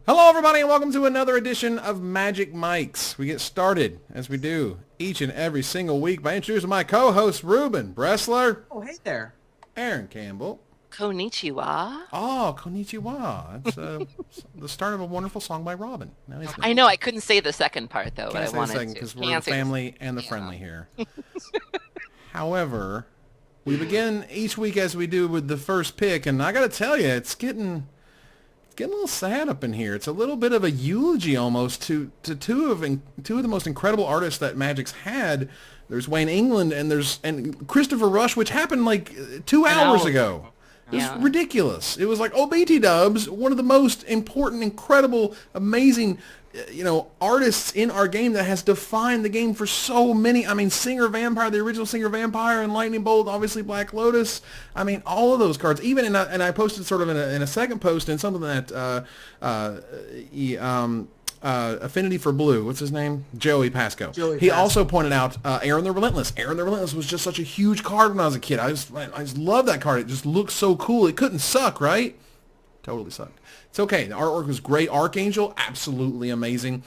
Hello, everybody, and welcome to another edition of Magic Mics. We get started, as we do each and every single week, by introducing my co-host, Ruben Bressler. Oh, hey there. Aaron Campbell. Konnichiwa. Oh, konnichiwa. It's the start of a wonderful song by Robin. I know, I couldn't say the second part, though, but I wanted to. Because we're the family and the friendly here. However, we begin each week as we do with the first pick, and I got to tell you, it's getting a little sad up in here. It's a little bit of a eulogy almost to two of the most incredible artists that Magic's had. There's Wayne England and Christopher Rush, which happened like 2 hours ago. It was ridiculous. It was like, oh, BT Dubs, one of the most important, incredible, amazing, artists in our game that has defined the game for so many. I mean, Singer Vampire, the original Singer Vampire, and Lightning Bolt, obviously Black Lotus. I mean, all of those cards. Even and I posted sort of in a second post in something that Affinity for Blue. What's his name? Joey Pasco. He also pointed out Aaron the Relentless. Aaron the Relentless was just such a huge card when I was a kid. I just love that card. It just looked so cool. It couldn't suck, right? Totally sucked. It's okay. The artwork was great. Archangel, absolutely amazing.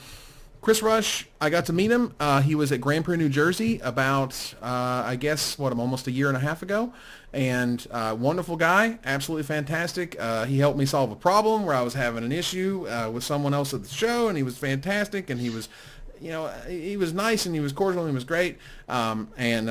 Chris Rush, I got to meet him. He was at Grand Prix, New Jersey about, almost a year and a half ago. And wonderful guy, absolutely fantastic. He helped me solve a problem where I was having an issue with someone else at the show, and he was fantastic. And he was, he was nice and he was cordial and he was great. And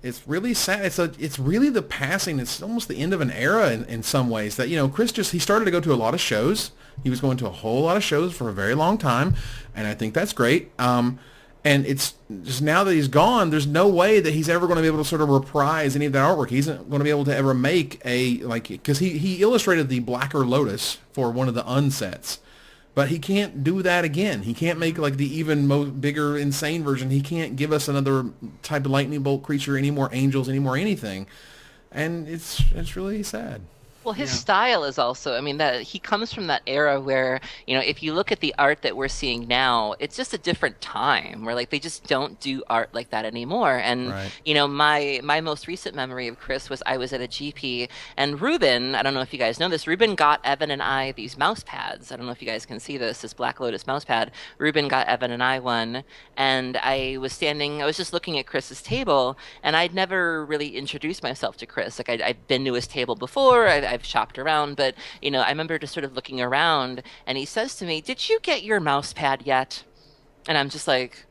it's really sad. It's really the passing. It's almost the end of an era in some ways. That Chris he started to go to a lot of shows. He was going to a whole lot of shows for a very long time, and I think that's great. And it's just now that he's gone, there's no way that he's ever going to be able to sort of reprise any of that artwork. He isn't going to be able to ever make because he illustrated the Blacker Lotus for one of the unsets. But he can't do that again. He can't make like the even bigger, insane version. He can't give us another type of lightning bolt creature, any more angels, any more anything. And it's really sad. Well, his style is also, that he comes from that era where, if you look at the art that we're seeing now, it's just a different time where like they just don't do art like that anymore. And, my most recent memory of Chris was I was at a GP and Ruben, I don't know if you guys know this, Ruben got Evan and I these mouse pads. I don't know if you guys can see this Black Lotus mouse pad. Ruben got Evan and I one, and I was just looking at Chris's table, and I'd never really introduced myself to Chris. Like I'd been to his table before, I've shopped around, but I remember just sort of looking around, and he says to me, "Did you get your mouse pad yet?" And I'm just like,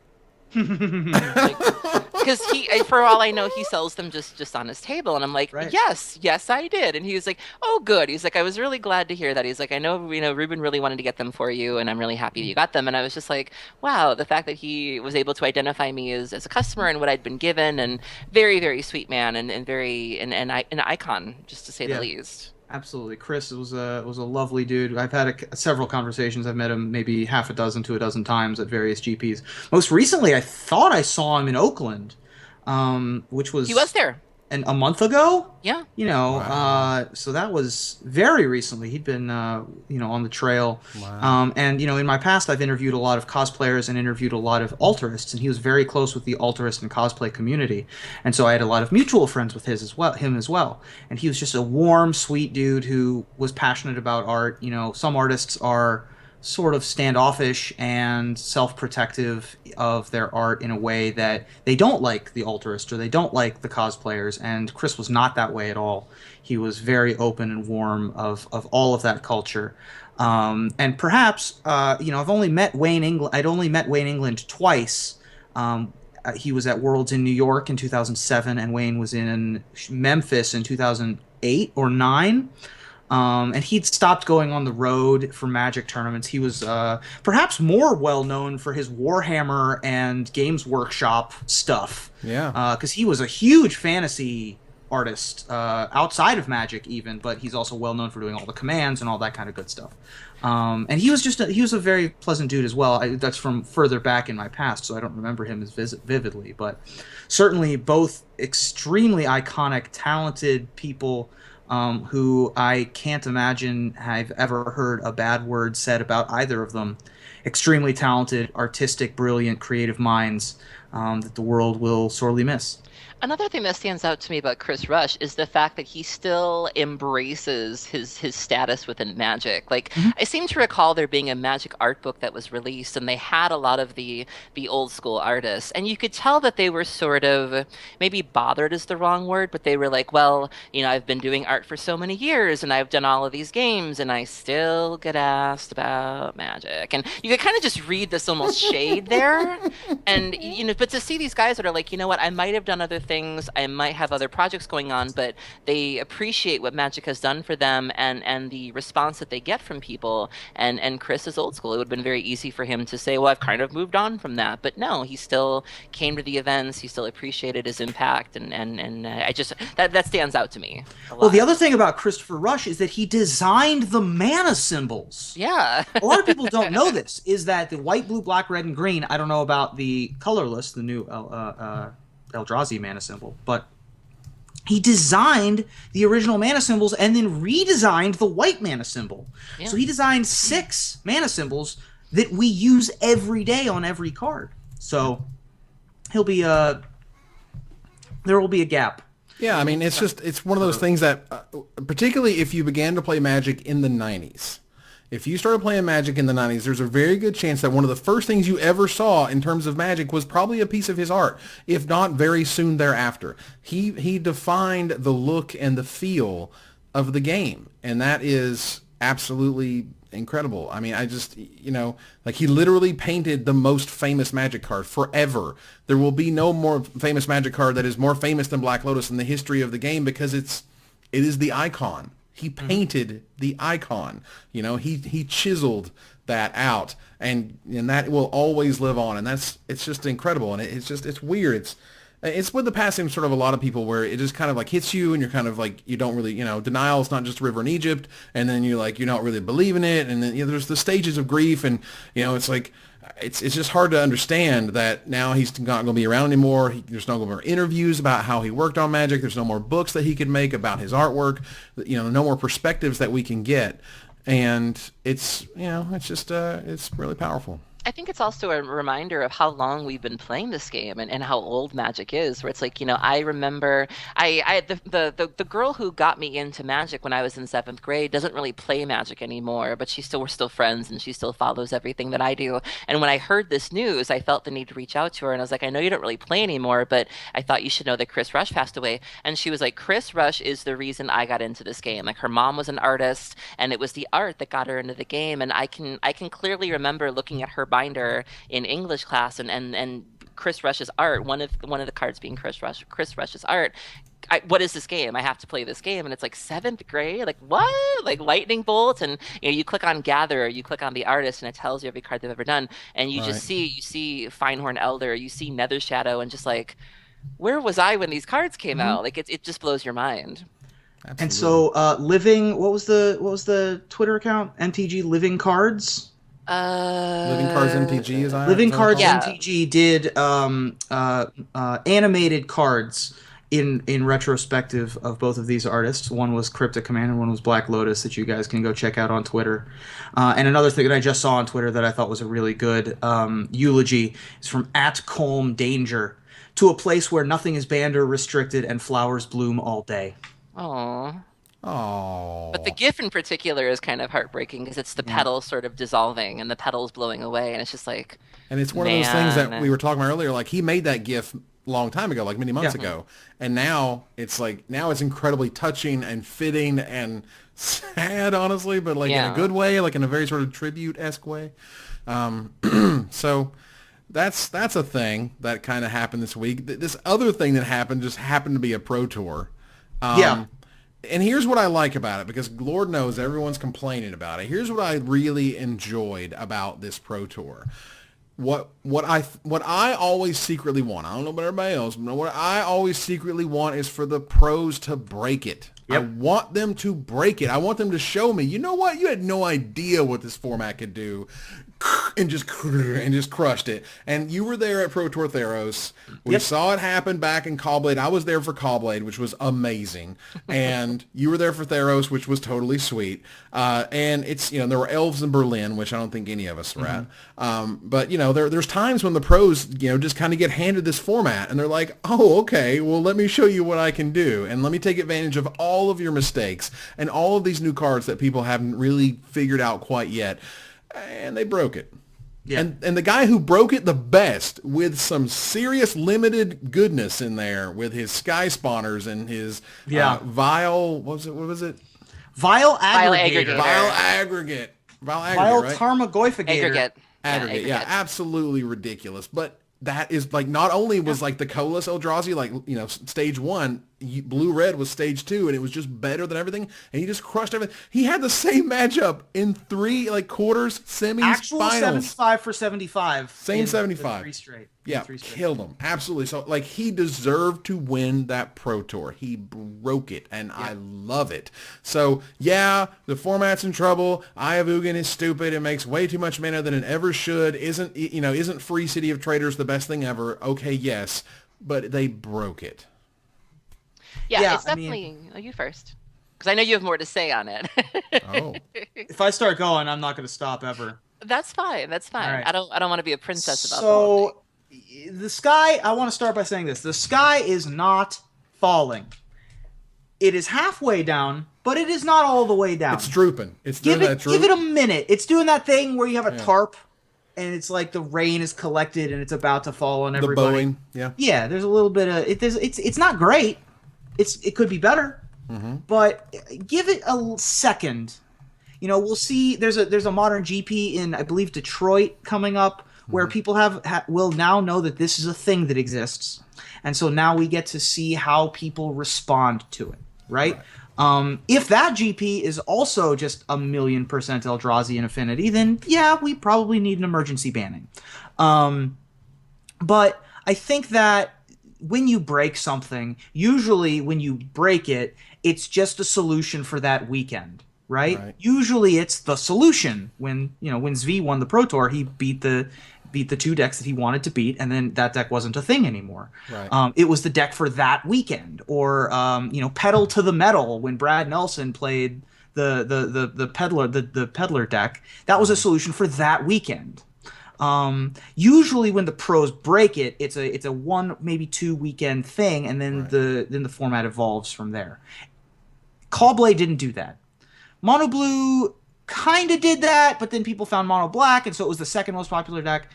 because for all I know, he sells them just on his table, and I'm like, right. yes, I did. And he was like, "Oh, good." He's like, "I was really glad to hear that." He's like, "I know, Ruben really wanted to get them for you, and I'm really happy you got them." And I was just like, wow, the fact that he was able to identify me as a customer and what I'd been given, and very, very sweet man, and very an icon, just to say the least. Absolutely. Chris was a lovely dude. I've had several conversations. I've met him maybe half a dozen to a dozen times at various GPs. Most recently, I thought I saw him in Oakland, which was... He was there. A month ago? Yeah. Wow. So that was very recently. He'd been, on the trail. Wow. And, in my past, I've interviewed a lot of cosplayers and interviewed a lot of alterists, and he was very close with the alterist and cosplay community. And so I had a lot of mutual friends with him as well. And he was just a warm, sweet dude who was passionate about art. Some artists are sort of standoffish and self-protective of their art in a way that they don't like the alterists or they don't like the cosplayers, and Chris was not that way at all. He was very open and warm of all of that culture. And perhaps, I'd only met Wayne England twice. He was at Worlds in New York in 2007, and Wayne was in Memphis in 2008 or 9. And he'd stopped going on the road for Magic tournaments. He was perhaps more well-known for his Warhammer and Games Workshop stuff. Yeah. Because he was a huge fantasy artist outside of Magic even, but he's also well-known for doing all the commands and all that kind of good stuff. And he was a very pleasant dude as well. That's from further back in my past, so I don't remember him as vividly. But certainly both extremely iconic, talented people who I can't imagine I've ever heard a bad word said about either of them. Extremely talented, artistic, brilliant, creative minds. that the world will sorely miss. Another thing that stands out to me about Chris Rush is the fact that he still embraces his status within Magic. Like, I seem to recall there being a Magic art book that was released, and they had a lot of the old school artists, and you could tell that they were sort of, maybe bothered is the wrong word, but they were like, well, I've been doing art for so many years, and I've done all of these games, and I still get asked about Magic, and you could kind of just read this almost shade there, and but to see these guys that are like, you know what, I might have done other things, I might have other projects going on, but they appreciate what Magic has done for them and the response that they get from people. And Chris is old school. It would have been very easy for him to say, well, I've kind of moved on from that. But no, he still came to the events. He still appreciated his impact. And I just, that stands out to me a lot. Well, the other thing about Christopher Rush is that he designed the mana symbols. Yeah. A lot of people don't know this, is that the white, blue, black, red, and green, I don't know about the colorless, the new Eldrazi mana symbol, but he designed the original mana symbols and then redesigned the white mana symbol. Yeah. So he designed 6 mana symbols that we use every day on every card. So he'll be there will be a gap. Yeah, I mean, it's one of those things that, particularly if you began to play Magic in the 90s, if you started playing Magic in the 90s, there's a very good chance that one of the first things you ever saw in terms of Magic was probably a piece of his art, if not very soon thereafter. He defined the look and the feel of the game, and that is absolutely incredible. I mean, I just, like, he literally painted the most famous Magic card forever. There will be no more famous Magic card that is more famous than Black Lotus in the history of the game, because it is the icon. He painted the icon, he chiseled that out, and that will always live on, and it's just incredible, and it's weird. It's with the passing sort of a lot of people where it just kind of like hits you, and you're kind of like, you don't really, denial is not just a river in Egypt, and then you're like, you don't really believe in it, and then there's the stages of grief, and it's like, it's just hard to understand that now he's not going to be around anymore. There's no more interviews about how he worked on Magic. There's no more books that he could make about his artwork. No more perspectives that we can get, and it's just it's really powerful. I think it's also a reminder of how long we've been playing this game and how old Magic is, where it's like, I remember the girl who got me into Magic when I was in 7th grade doesn't really play Magic anymore, but we're still friends, and she still follows everything that I do. And when I heard this news, I felt the need to reach out to her, and I was like, I know you don't really play anymore, but I thought you should know that Chris Rush passed away. And she was like, Chris Rush is the reason I got into this game. Like, her mom was an artist, and it was the art that got her into the game. And I can clearly remember looking at her binder in English class and Chris Rush's art, one of the cards being Chris Rush's art. What is this game? I have to play this game. And it's like 7th grade, like what? Like lightning bolts, and you click on Gather, you click on the artist, and it tells you every card they've ever done, and you just see Finehorn Elder, you see Nether Shadow, and just like, where was I when these cards came out? Like it just blows your mind. Absolutely. And so Living, what was the Twitter account? MTG Living Cards? Living Cards MTG is on Living Cards MTG did animated cards in retrospective of both of these artists. One was Cryptic Command and one was Black Lotus, that you guys can go check out on Twitter. And another thing that I just saw on Twitter that I thought was a really good eulogy is from @CalmDanger. To a place where nothing is banned or restricted and flowers bloom all day. Aww. Oh. But the GIF in particular is kind of heartbreaking, because it's the petals sort of dissolving and the petals blowing away, and it's just like. And it's one of those things that we were talking about earlier. Like, he made that GIF a long time ago, like many months ago, and now it's incredibly touching and fitting and sad, honestly, but like in a good way, like in a very sort of tribute-esque way. So. That's a thing that kind of happened this week. This other thing that happened just happened to be a Pro Tour. And here's what I like about it, because Lord knows everyone's complaining about it. Here's what I really enjoyed about this Pro Tour. What I always secretly want, I don't know about everybody else, but what I always secretly want is for the pros to break it. Yep. I want them to break it. I want them to show me, you know what? You had no idea what this format could do. and just crushed it. And you were there at Pro Tour Theros. We saw it happen back in Callblade. I was there for Callblade, which was amazing. And you were there for Theros, which was totally sweet. And it's, there were elves in Berlin, which I don't think any of us were at. But, there's times when the pros, just kind of get handed this format and they're like, oh, okay, well, let me show you what I can do. And let me take advantage of all of your mistakes and all of these new cards that people haven't really figured out quite yet. And they broke it. Yeah. And the guy who broke it the best, with some serious limited goodness in there, with his Sky Spawners and his Vile, what was it? Vile Aggregator. Vile Aggregate. Vile right? Tarmogoyfigator. Aggregate. Yeah, absolutely ridiculous. But that is not only was the colorless Eldrazi, stage 1, blue-red was stage 2, and it was just better than everything, and he just crushed everything. He had the same matchup in 3 quarters, semis, actual finals. 75 for 75. Same 75. 3 straight. Yeah, 3 straight. Killed him. Absolutely. So, he deserved to win that Pro Tour. He broke it, and I love it. So, yeah, the format's in trouble. Eye of Ugin is stupid. It makes way too much mana than it ever should. Isn't Free City of Traders the best thing ever? Okay, yes, but they broke it. Yeah, it's definitely... you first. Because I know you have more to say on it. Oh. If I start going, I'm not going to stop ever. That's fine. Right. I don't want to be a princess about So, the sky, I want to start by saying this. The sky is not falling. It is halfway down, but it is not all the way down. It's drooping. It's give it a minute. It's doing that thing where you have a tarp, and it's like the rain is collected and it's about to fall on everybody. The bowing, Yeah, there's a little bit of... It's not great. It could be better, but give it a second. We'll see. There's a modern GP in, I believe, Detroit coming up, where people will now know that this is a thing that exists, and so now we get to see how people respond to it. Right? If that GP is also just 1,000,000% Eldrazi in Affinity, then yeah, we probably need an emergency banning. But I think that when you break something, usually when you break it, it's just a solution for that weekend, right? Usually it's the solution. When Zvi won the Pro Tour, he beat the 2 decks that he wanted to beat, and then that deck wasn't a thing anymore. Right. It was the deck for that weekend. Or Pedal to the Metal, when Brad Nelson played the Peddler deck, that was a solution for that weekend. Usually when the pros break it, it's a 1, maybe 2 weekend thing, and then the format evolves from there. Callblade didn't do that. Mono Blue kind of did that, but then people found Mono Black, and so it was the second most popular deck.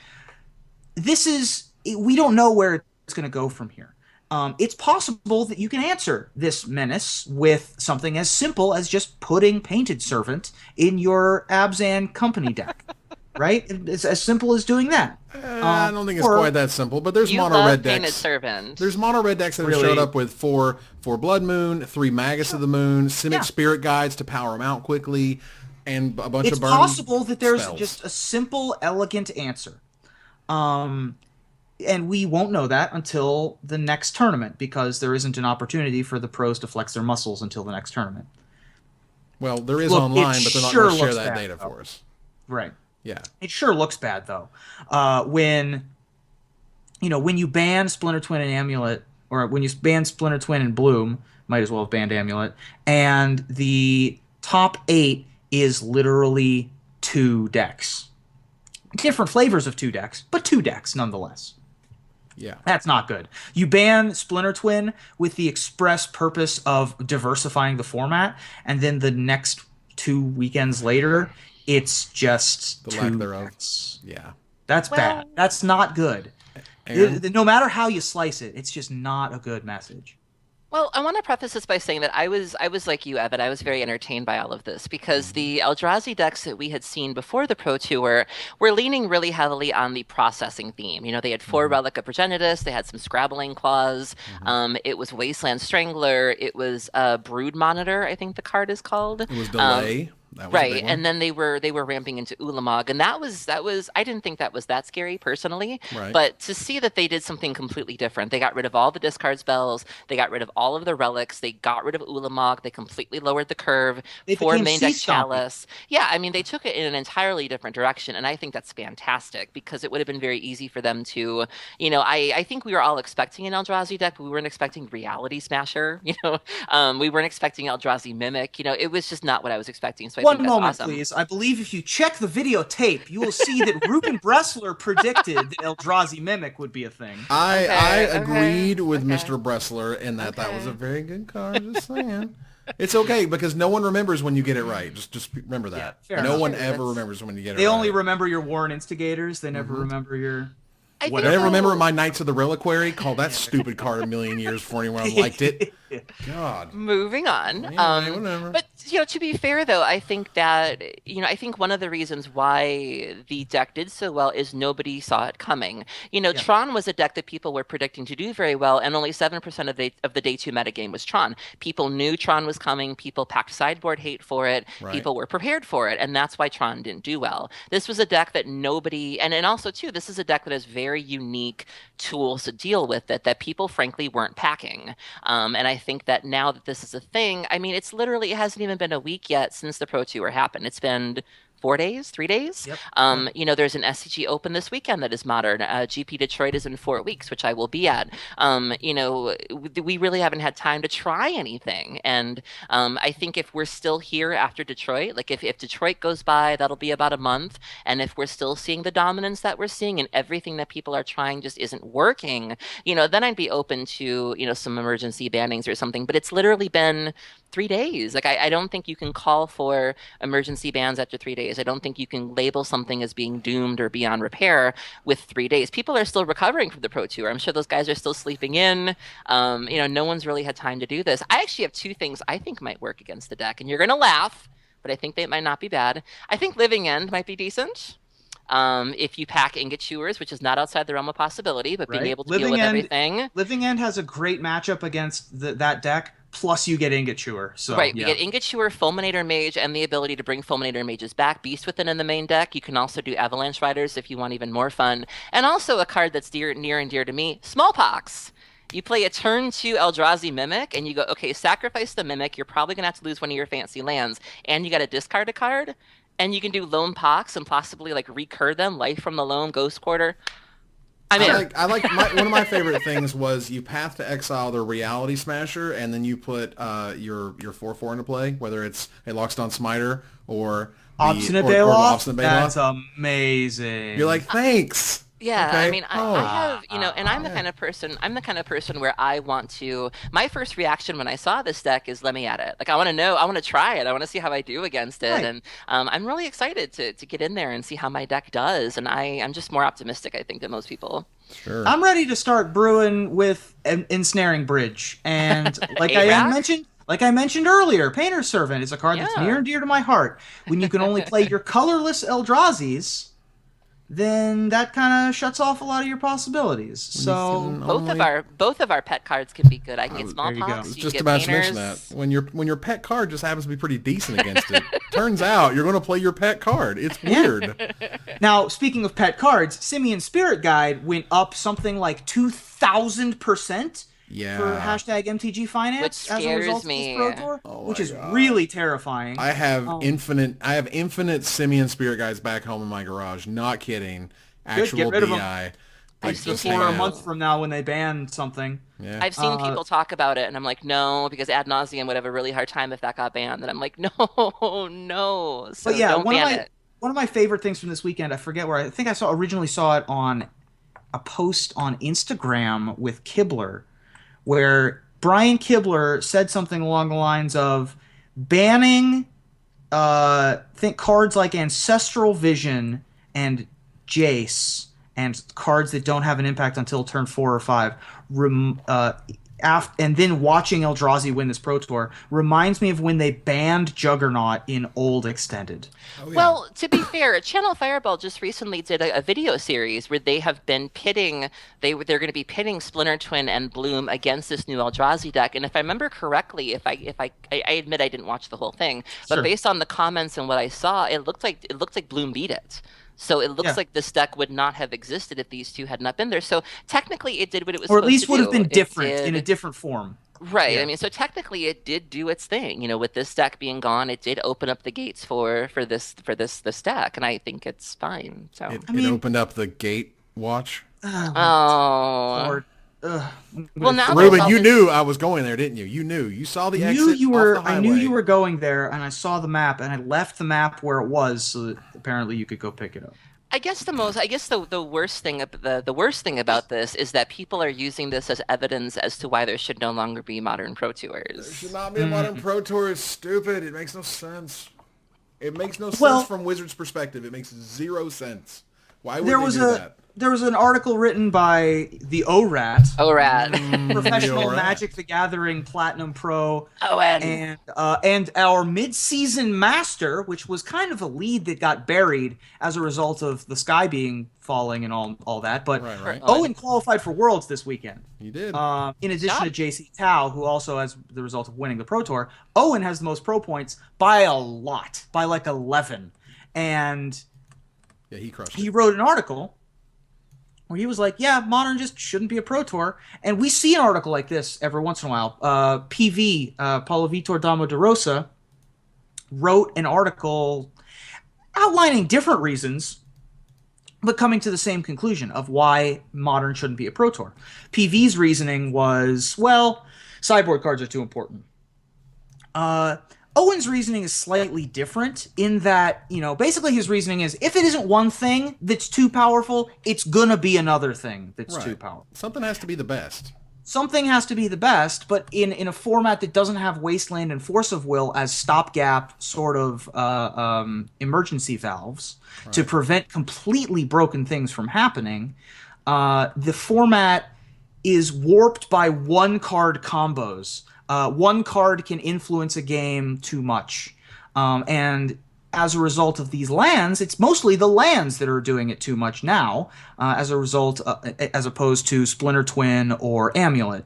We don't know where it's going to go from here. It's possible that you can answer this menace with something as simple as just putting Painted Servant in your Abzan Company deck. Right? It's as simple as doing that. I don't think it's quite that simple, but there's mono red decks. Painted Servant. There's mono red decks that have showed up with 4 Blood Moon, 3 Magus of the Moon, Simic Spirit Guides to power them out quickly, and a bunch of burn. It's possible that there's spells. Just a simple, elegant answer. And we won't know that until the next tournament, because there isn't an opportunity for the pros to flex their muscles until the next tournament. Well, there is online, but they're not going to share that data for us. Right. Yeah. It sure looks bad, though. When you ban Splinter Twin and Amulet, or when you ban Splinter Twin and Bloom, might as well have banned Amulet, and the top 8 is literally 2 decks. Different flavors of 2 decks, but 2 decks nonetheless. Yeah. That's not good. You ban Splinter Twin with the express purpose of diversifying the format, and then the next 2 weekends later, it's just the 2 lack thereof. decks. Yeah. That's bad. That's not good. No matter how you slice it, it's just not a good message. Well, I want to preface this by saying that I was like you, Evan. I was very entertained by all of this because the Eldrazi decks that we had seen before the Pro Tour were leaning really heavily on the processing theme. They had 4 Relic of Progenitus, they had some Scrabbling Claws, it was Wasteland Strangler, it was Brood Monitor, I think the card is called. It was Delay. That was a Right, big one. and then they were ramping into Ulamog, and that was I didn't think that was that scary personally, Right. but to see that they did something completely different. They got rid of all the discard spells, they got rid of all of the relics, they got rid of Ulamog, they completely lowered the curve They for became main sea deck stomping. Chalice. Yeah, I mean they took it in an entirely different direction, and I think that's fantastic because it would have been very easy for them to, I think we were all expecting an Eldrazi deck, but we weren't expecting Reality Smasher, we weren't expecting Eldrazi Mimic, it was just not what I was expecting. So I think One that's moment, awesome. please. I believe if you check the videotape, you will see that Ruben Bressler predicted that Eldrazi Mimic would be a thing. I Okay, okay, agreed with okay, Mr. Bressler in that was a okay. very good card. Just saying. It's okay because no one remembers when you get it right. Just remember Yeah, that. fair No enough. one True, ever that's. remembers when you get it They only right. remember your Warren Instigators. They never Mm-hmm. remember your I think I never whatever. remember though, my Knights of the Reliquary. Called that stupid card a million years before anyone liked it. God. moving on. Anyway, whatever. But to be fair though, I think that I think one of the reasons why the deck did so well is nobody saw it coming. Yeah. Tron was a deck that people were predicting to do very well, and only 7% of the day two metagame was Tron. People knew Tron was coming. People packed sideboard hate for it. Right. People were prepared for it, and that's why Tron didn't do well. This was a deck that nobody, and also too, this is a deck that has very unique tools to deal with it that people frankly weren't packing. And I think that now that this is a thing, I mean, it hasn't even been a week yet since the Pro Tour happened. It's been 4 days, 3 days. Yep. There's an SCG Open this weekend that is modern. GP Detroit is in 4 weeks, which I will be at. We really haven't had time to try anything. And I think if we're still here after Detroit, like if Detroit goes by, that'll be about a month. And if we're still seeing the dominance that we're seeing and everything that people are trying just isn't working, then I'd be open to, some emergency bannings or something. But it's literally been 3 days. Like I don't think you can call for emergency bans after 3 days. I don't think you can label something as being doomed or beyond repair with 3 days. People are still recovering from the Pro Tour. I'm sure those guys are still sleeping in. No one's really had time to do this. I actually have two things I think might work against the deck, and you're gonna laugh, but I think they might not be bad. I think Living End might be decent. If you pack Ingot Chewers, which is not outside the realm of possibility, but being Right. able to deal with everything. Living End has a great matchup against that deck. Plus, you get Ingot Chewer. So Right, yeah. we get Ingot Chewer, Fulminator Mage, and the ability to bring Fulminator Mages back. Beast Within in the main deck. You can also do Avalanche Riders if you want even more fun. And also a card that's near and dear to me, Smallpox. You play a turn 2 Eldrazi Mimic, and you go, okay, sacrifice the Mimic. You're probably going to have to lose one of your fancy lands. And you got to discard a card. And you can do Lone Pox and possibly recur them. Life from the Loam, Ghost Quarter. I'm in. One of my favorite things was you path to exile the Reality Smasher, and then you put your 4/4 into play, whether it's a Lockstone Smiter or Obstinate or Baloth. Obstinate Baloth. That's amazing. You're like, thanks. Yeah, Okay. I mean, I have, and I'm the kind of person where I want to, my first reaction when I saw this deck is let me at it. Like, I want to try it. I want to see how I do against it. Right. And I'm really excited to get in there and see how my deck does. And I'm just more optimistic, I think, than most people. Sure. I'm ready to start brewing with an Ensnaring Bridge. And like I mentioned earlier, Painter's Servant is a card that's Yeah. near and dear to my heart. When you can only play your colorless Eldrazi's, then that kind of shuts off a lot of your possibilities. So Both of our pet cards can be good. I can get there you Smallpox. go. I was You just can about get to mention Painters. that when your pet card just happens to be pretty decent against it. Turns out you're going to play your pet card. It's weird. now, speaking of pet cards, Simian Spirit Guide went up something like 2,000%. Yeah. For hashtag MTG Finance Which as a result scares me. of this Pro Tour, Oh which my is God. really terrifying. I have infinite Simian Spirit Guides back home in my garage. Not kidding. Actual get rid of 'em. BI. I've seen just people For hang a out. month from now when they ban something. Yeah. I've seen people talk about it, and I'm like, no, because ad nauseum would have a really hard time if that got banned. And I'm like, no. So But yeah, don't ban it. one of my favorite things from this weekend, I forget where, I think I originally saw it on a post on Instagram with Kibler, where Brian Kibler said something along the lines of banning think cards like Ancestral Vision and Jace and cards that don't have an impact until turn 4 or 5 and then watching Eldrazi win this Pro Tour reminds me of when they banned Juggernaut in Old Extended. Oh, yeah. Well, to be fair, Channel Fireball just recently did a video series where they have been pitting. They're going to be pitting Splinter Twin and Bloom against this new Eldrazi deck. And if I remember correctly, I admit I didn't watch the whole thing, but sure, based on the comments and what I saw, it looked like Bloom beat it. So it looks like this deck would not have existed if these two had not been there. So technically it did what it was supposed to do. Or at least would have been different, in a different form. Right. Yeah. I mean, so technically it did do its thing. With this deck being gone, it did open up the gates for this deck, and I think it's fine. So it opened up the Gatewatch. Oh. Lord. Well, now Ruben, you knew I was going there, didn't you? You knew. You saw the exit off the highway. I knew you were going there, and I saw the map, and I left the map where it was, so that apparently you could go pick it up. I guess the worst thing about this is that people are using this as evidence as to why there should no longer be modern Pro Tours. There should not be a modern Pro Tour. It's stupid. It makes no sense. It makes no sense from Wizards' perspective. It makes 0 sense. Why would they do that? There was an article written by the ORAT. Professional Magic the Gathering Platinum Pro. And our mid-season master, which was kind of a lead that got buried as a result of the sky being falling and all that. But right. Owen qualified for Worlds this weekend. He did. In addition to JC Tao, who also, as the result of winning the Pro Tour, Owen has the most pro points by a lot, by like 11. And yeah, he crushed it. He wrote an article where he was like, yeah, Modern just shouldn't be a Pro Tour. And we see an article like this every once in a while. PV, Paulo Vitor Damo de Rosa, wrote an article outlining different reasons, but coming to the same conclusion of why Modern shouldn't be a Pro Tour. PV's reasoning was, well, sideboard cards are too important. Owen's reasoning is slightly different in that, basically his reasoning is if it isn't one thing that's too powerful, it's going to be another thing that's too powerful. Something has to be the best. Something has to be the best, but in a format that doesn't have Wasteland and Force of Will as stopgap sort of emergency valves to prevent completely broken things from happening, the format is warped by one-card combos. One card can influence a game too much. And as a result of these lands, it's mostly the lands that are doing it too much now, as opposed to Splinter Twin or Amulet.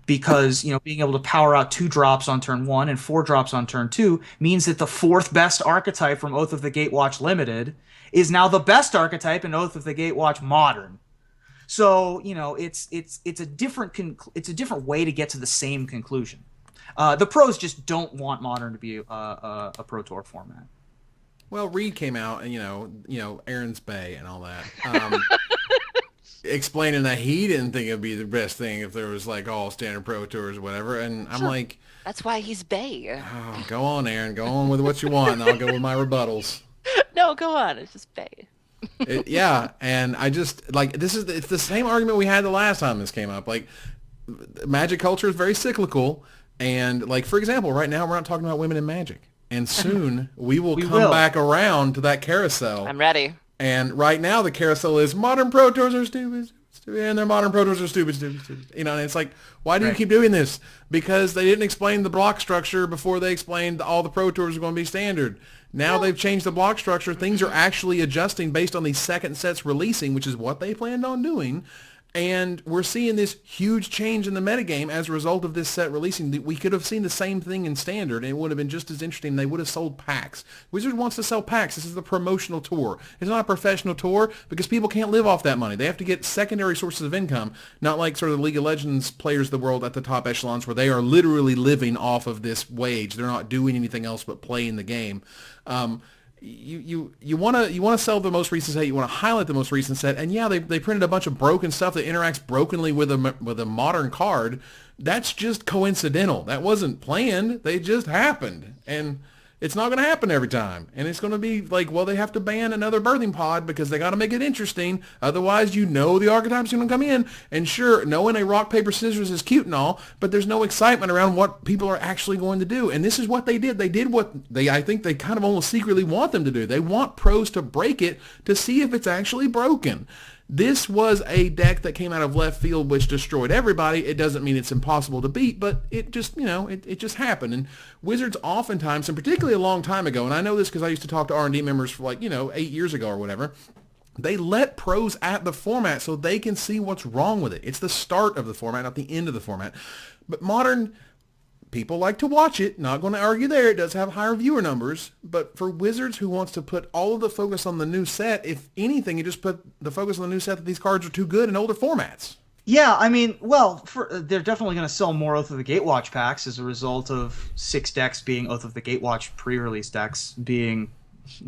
Because, being able to power out 2 drops on turn 1 and 4 drops on turn 2 means that the 4th best archetype from Oath of the Gatewatch Limited is now the best archetype in Oath of the Gatewatch Modern. So it's a different way to get to the same conclusion. The pros just don't want Modern to be a Pro Tour format. Well, Reed came out and Aaron's Bay and all that, explaining that he didn't think it'd be the best thing if there was like all standard Pro Tours or whatever. And I'm like, that's why he's Bay. Oh, go on, Aaron. Go on with what you want, and I'll go with my rebuttals. No, go on. It's just Bay. And I just it's the same argument we had the last time this came up. Like, Magic culture is very cyclical, and like, for example, right now we're not talking about women in Magic, and soon we will come back around to that carousel. I'm ready. And right now the carousel is modern Pro Tours are stupid, and their modern Pro Tours are stupid. And it's like, why do you keep doing this? Because they didn't explain the block structure before they explained all the Pro Tours are going to be standard. Now they've changed the block structure. Things are actually adjusting based on these second sets releasing, which is what they planned on doing. And we're seeing this huge change in the metagame as a result of this set releasing. We could have seen the same thing in Standard, and it would have been just as interesting. They would have sold packs. Wizards wants to sell packs. This is the promotional tour. It's not a professional tour because people can't live off that money. They have to get secondary sources of income, not like sort of the League of Legends players of the world at the top echelons where they are literally living off of this wage. They're not doing anything else but playing the game. You want to sell the most recent set. You want to highlight the most recent set, and they printed a bunch of broken stuff that interacts brokenly with a modern card. That's just coincidental. That wasn't planned. They just happened, and it's not going to happen every time. And it's going to be like, well, they have to ban another birthing pod because they got to make it interesting. Otherwise, the archetype's going to come in. And sure, knowing a rock, paper, scissors is cute and all, but there's no excitement around what people are actually going to do. And this is what they did. They did what I think they kind of almost secretly want them to do. They want pros to break it to see if it's actually broken. This was a deck that came out of left field, which destroyed everybody. It doesn't mean it's impossible to beat, but it just, it just happened. And Wizards oftentimes, and particularly a long time ago, and I know this because I used to talk to R&D members for 8 years ago or whatever, they let pros at the format so they can see what's wrong with it. It's the start of the format, not the end of the format. But Modern, people like to watch it. Not going to argue there. It does have higher viewer numbers. But for Wizards who wants to put all of the focus on the new set, if anything, you just put the focus on the new set that these cards are too good in older formats. Yeah, I mean, well, they're definitely going to sell more Oath of the Gatewatch packs as a result of 6 decks being Oath of the Gatewatch pre-release decks being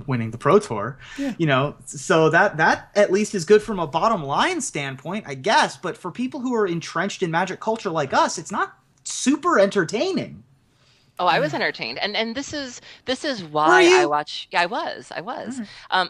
winning the Pro Tour. Yeah. So that at least is good from a bottom line standpoint, I guess. But for people who are entrenched in Magic culture like us, it's not super entertaining. Oh, I was entertained, and this is why I watch. Yeah, I was.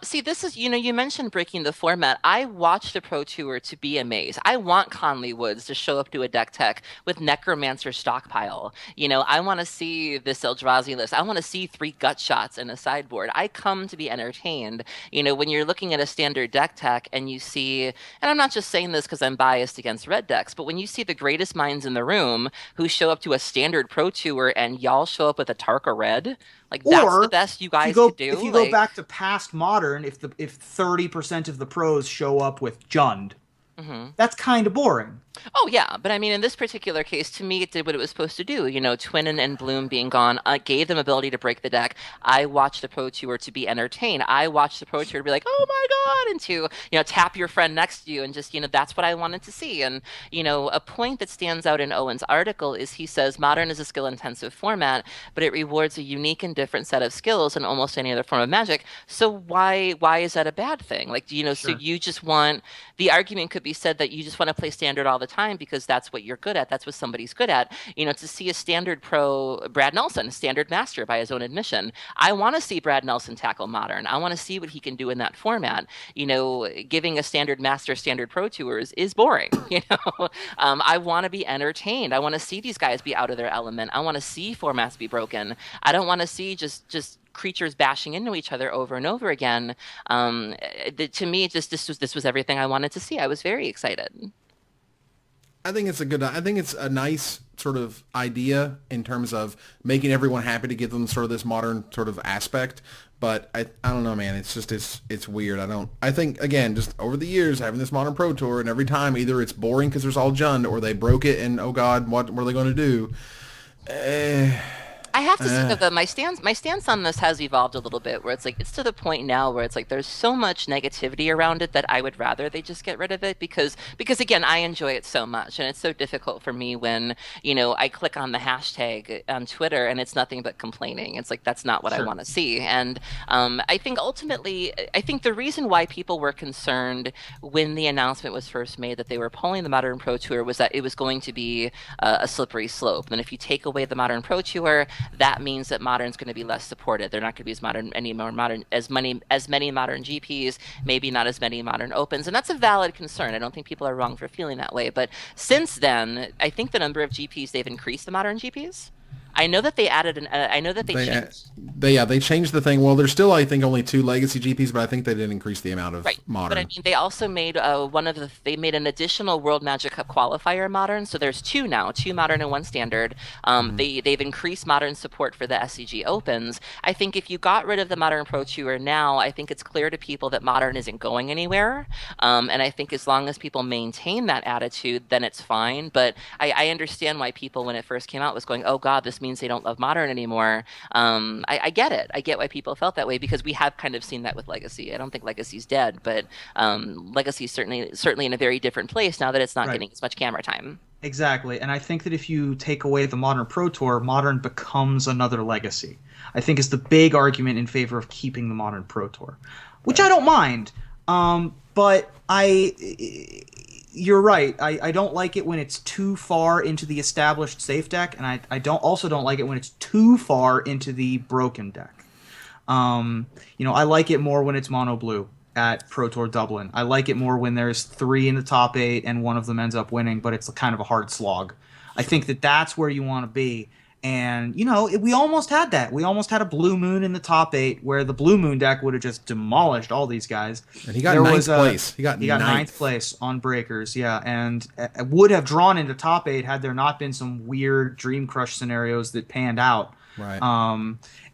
See, this is you mentioned breaking the format. I watched the Pro Tour to be amazed. I want Conley Woods to show up to a deck tech with Necromancer stockpile. I want to see this Eldrazi list. I want to see 3 gut shots in a sideboard. I come to be entertained. When you're looking at a standard deck tech and you see, and I'm not just saying this because I'm biased against red decks, but when you see the greatest minds in the room who show up to a standard Pro Tour and y'all show up with a Tarka red, that's the best you guys could do. If you go back to past Modern, if 30% of the pros show up with Jund, that's kind of boring. Oh, yeah. But I mean, in this particular case, to me, it did what it was supposed to do. Twin and Bloom being gone gave them ability to break the deck. I watched the Pro Tour to be entertained. I watched the Pro Tour to be like, oh my God, and to, tap your friend next to you and just, that's what I wanted to see. And, a point that stands out in Owen's article is he says Modern is a skill-intensive format, but it rewards a unique and different set of skills than almost any other form of Magic. So why is that a bad thing? Sure. So you just want, the argument could be said that you just want to play standard all the time because that's what you're good at. That's what somebody's good at. To see a standard pro, Brad Nelson, standard master by his own admission. I want to see Brad Nelson tackle Modern. I want to see what he can do in that format. Giving a standard master, standard pro tours is boring. I want to be entertained. I want to see these guys be out of their element. I want to see formats be broken. I don't want to see just creatures bashing into each other over and over again. To me, this was everything I wanted to see. I was very excited. I think it's a nice sort of idea in terms of making everyone happy to give them sort of this modern sort of aspect. But I don't know, man. It's just it's weird. I think again, just over the years having this Modern Pro Tour, and every time either it's boring because there's all Jund, or they broke it and oh God, what are they going to do? I have to say that my stance on this has evolved a little bit, where it's to the point now where it's there's so much negativity around it that I would rather they just get rid of it because again, I enjoy it so much, and it's so difficult for me when I click on the hashtag on Twitter and it's nothing but complaining. It's that's not what I want to see. And I think ultimately, the reason why people were concerned when the announcement was first made that they were pulling the Modern Pro Tour was that it was going to be a slippery slope. And if you take away the Modern Pro Tour, that means that Modern's going to be less supported. They're not going to be as many Modern GPs, maybe not as many Modern Opens, and that's a valid concern. I don't think people are wrong for feeling that way. But since then, I think the number of GPs, they've increased the Modern GPs. I know that they added changed. They changed the thing. Well, there's still, I think, only 2 legacy GPs, but I think they did increase the amount of Modern. But I mean, they also made they made an additional World Magic Cup qualifier Modern, so there's 2 now, 2 Modern and 1 Standard. They've increased Modern support for the SCG Opens. I think if you got rid of the Modern Pro Tour now, I think it's clear to people that Modern isn't going anywhere. And I think as long as people maintain that attitude, then it's fine. But I understand why people, when it first came out, was going, oh God, this means they don't love Modern anymore. I get it. I get why people felt that way, because we have kind of seen that with Legacy. I don't think Legacy's dead, but Legacy's certainly in a very different place now that it's not getting as much camera time. Exactly, and I think that if you take away the Modern Pro Tour, Modern becomes another Legacy. I think is the big argument in favor of keeping the Modern Pro Tour, which I don't mind. But you're right. I don't like it when it's too far into the established safe deck, and I don't like it when it's too far into the broken deck. I like it more when it's mono blue at Pro Tour Dublin. I like it more when there's 3 in the top 8 and one of them ends up winning, but it's kind of a hard slog. I think that that's where you want to be. And, we almost had that. We almost had a Blue Moon in the top 8 where the Blue Moon deck would have just demolished all these guys. And he got ninth place. He got ninth place on Breakers, yeah. And would have drawn into top 8 had there not been some weird Dream Crush scenarios that panned out. Right.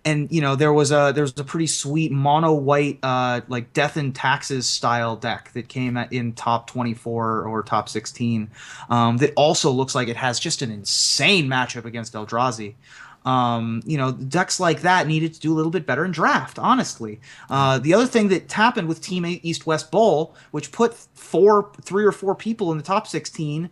And there was a pretty sweet mono white like Death and Taxes style deck that came in top 24 or top 16 that also looks like it has just an insane matchup against Eldrazi. Decks like that needed to do a little bit better in draft, honestly. The other thing that happened with Team East West Bowl, which put 3 or 4 people in the top 16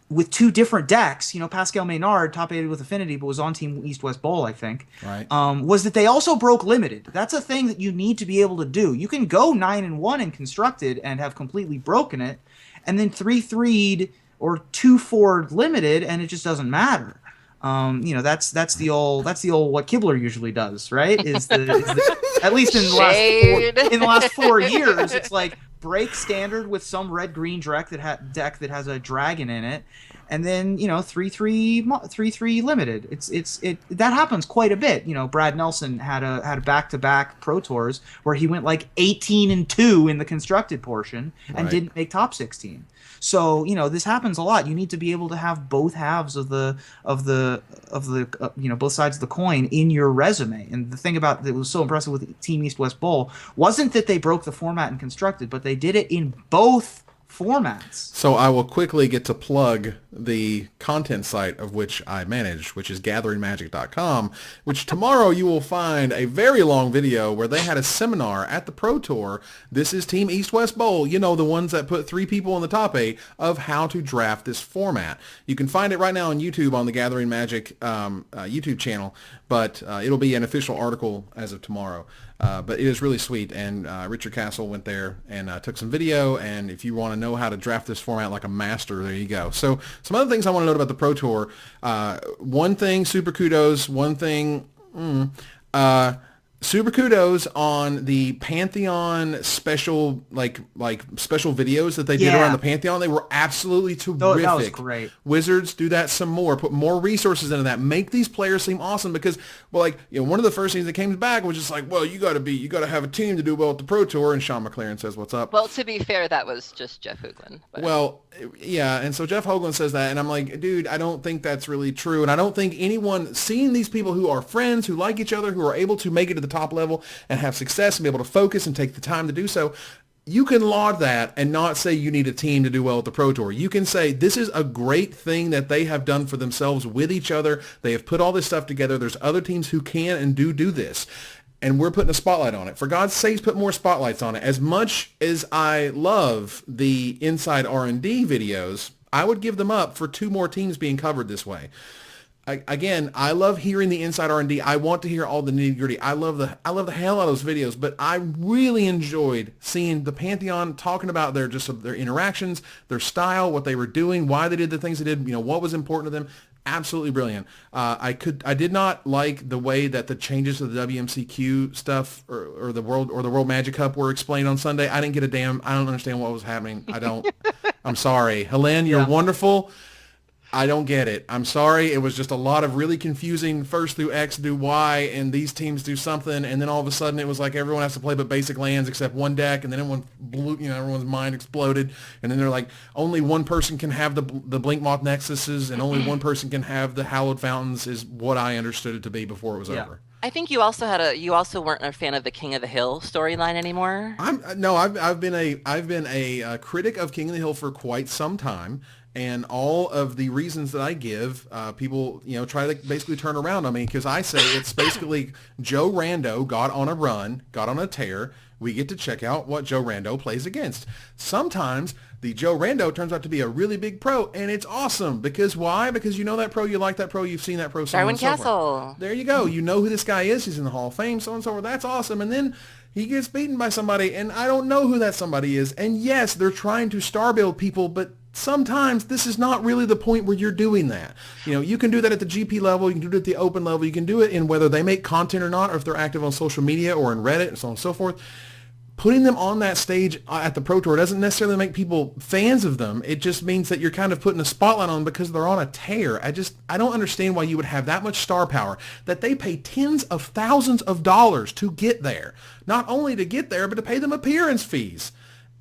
with 2 different decks, Pascal Maynard, top 8 with Affinity, but was on Team East West Bowl, I think, right. Was that they also broke Limited. That's a thing that you need to be able to do. You can go 9-1 in Constructed and have completely broken it, and then 3-3'd or 2-4'd Limited, and it just doesn't matter. That's the old what Kibler usually does, right? At least in the last 4 years, it's like break Standard with some red-green deck that has a dragon in it, and then 3-3 Limited. That happens quite a bit. Brad Nelson had a back-to-back Pro Tours where he went like 18-2 in the constructed portion and didn't make top 16. So this happens a lot. You need to be able to have both halves of the both sides of the coin in your resume. And the thing about that was so impressive with Team East West Bowl wasn't that they broke the format in constructed, but they did it in both formats. So I will quickly get to plug the content site of which I manage, which is gatheringmagic.com, which tomorrow you will find a very long video where they had a seminar at the Pro Tour. This is Team East West Bowl, the ones that put 3 people in the top 8, of how to draft this format. You can find it right now on YouTube on the Gathering Magic YouTube channel, but it'll be an official article as of tomorrow. But it is really sweet, and Richard Castle went there and took some video, and if you want to know how to draft this format like a master, there you go. So some other things I want to note about the Pro Tour. One thing, super kudos. One thing, super kudos on the Pantheon special special videos that they did around the Pantheon. They were absolutely terrific. That was great. Wizards, do that some more. Put more resources into that. Make these players seem awesome because, one of the first things that came back was just like, well, you got to have a team to do well at the Pro Tour. And Sean McLaren says, "What's up?" Well, to be fair, that was just Jeff Hoogland. But... Well, yeah, and so Jeff Hoagland says that, and I'm like, dude, I don't think that's really true, and I don't think anyone seeing these people who are friends, who like each other, who are able to make it to the top level and have success and be able to focus and take the time to do so, you can laud that and not say you need a team to do well at the Pro Tour. You can say this is a great thing that they have done for themselves with each other. They have put all this stuff together. There's other teams who can and do this. And we're putting a spotlight on it. For God's sakes, put more spotlights on it. As much as I love the Inside R&D videos, I would give them up for 2 more teams being covered this way. I love hearing the Inside R&D. I want to hear all the nitty-gritty. I love the hell out of those videos, but I really enjoyed seeing the Pantheon talking about their interactions, their style, what they were doing, why they did the things they did, what was important to them. Absolutely brilliant. I did not like the way that the changes to the WMCQ stuff or the World Magic Cup were explained on Sunday. I didn't get a damn. I don't understand what was happening. I don't. I'm sorry, Helene. You're wonderful. I don't get it. I'm sorry. It was just a lot of really confusing. First do X, do Y, and these teams do something, and then all of a sudden it was like everyone has to play but basic lands except one deck, and then everyone's mind exploded, and then they're like only one person can have the Blinkmoth Nexuses, and only one person can have the Hallowed Fountains is what I understood it to be before it was over. I think you also weren't a fan of the King of the Hill storyline anymore. I've been a critic of King of the Hill for quite some time. And all of the reasons that I give, people, try to basically turn around on me because I say it's basically Joe Rando got on a run, got on a tear. We get to check out what Joe Rando plays against. Sometimes the Joe Rando turns out to be a really big pro, and it's awesome. Because why? Because you know that pro, you like that pro, you've seen that pro. Darwin Castle. There you go. You know who this guy is. He's in the Hall of Fame, so on and so forth. That's awesome. And then he gets beaten by somebody, and I don't know who that somebody is. And yes, they're trying to star build people, but sometimes this is not really the point where you're doing that. You can do that at the GP level. You can do it at the open level. You can do it in whether they make content or not, or if they're active on social media or in Reddit and so on and so forth. putting them on that stage at the Pro Tour doesn't necessarily make people fans of them. It just means that you're kind of putting a spotlight on them because they're on a tear. I don't understand why you would have that much star power that they pay tens of thousands of dollars to get there. Not only to get there, but to pay them appearance fees.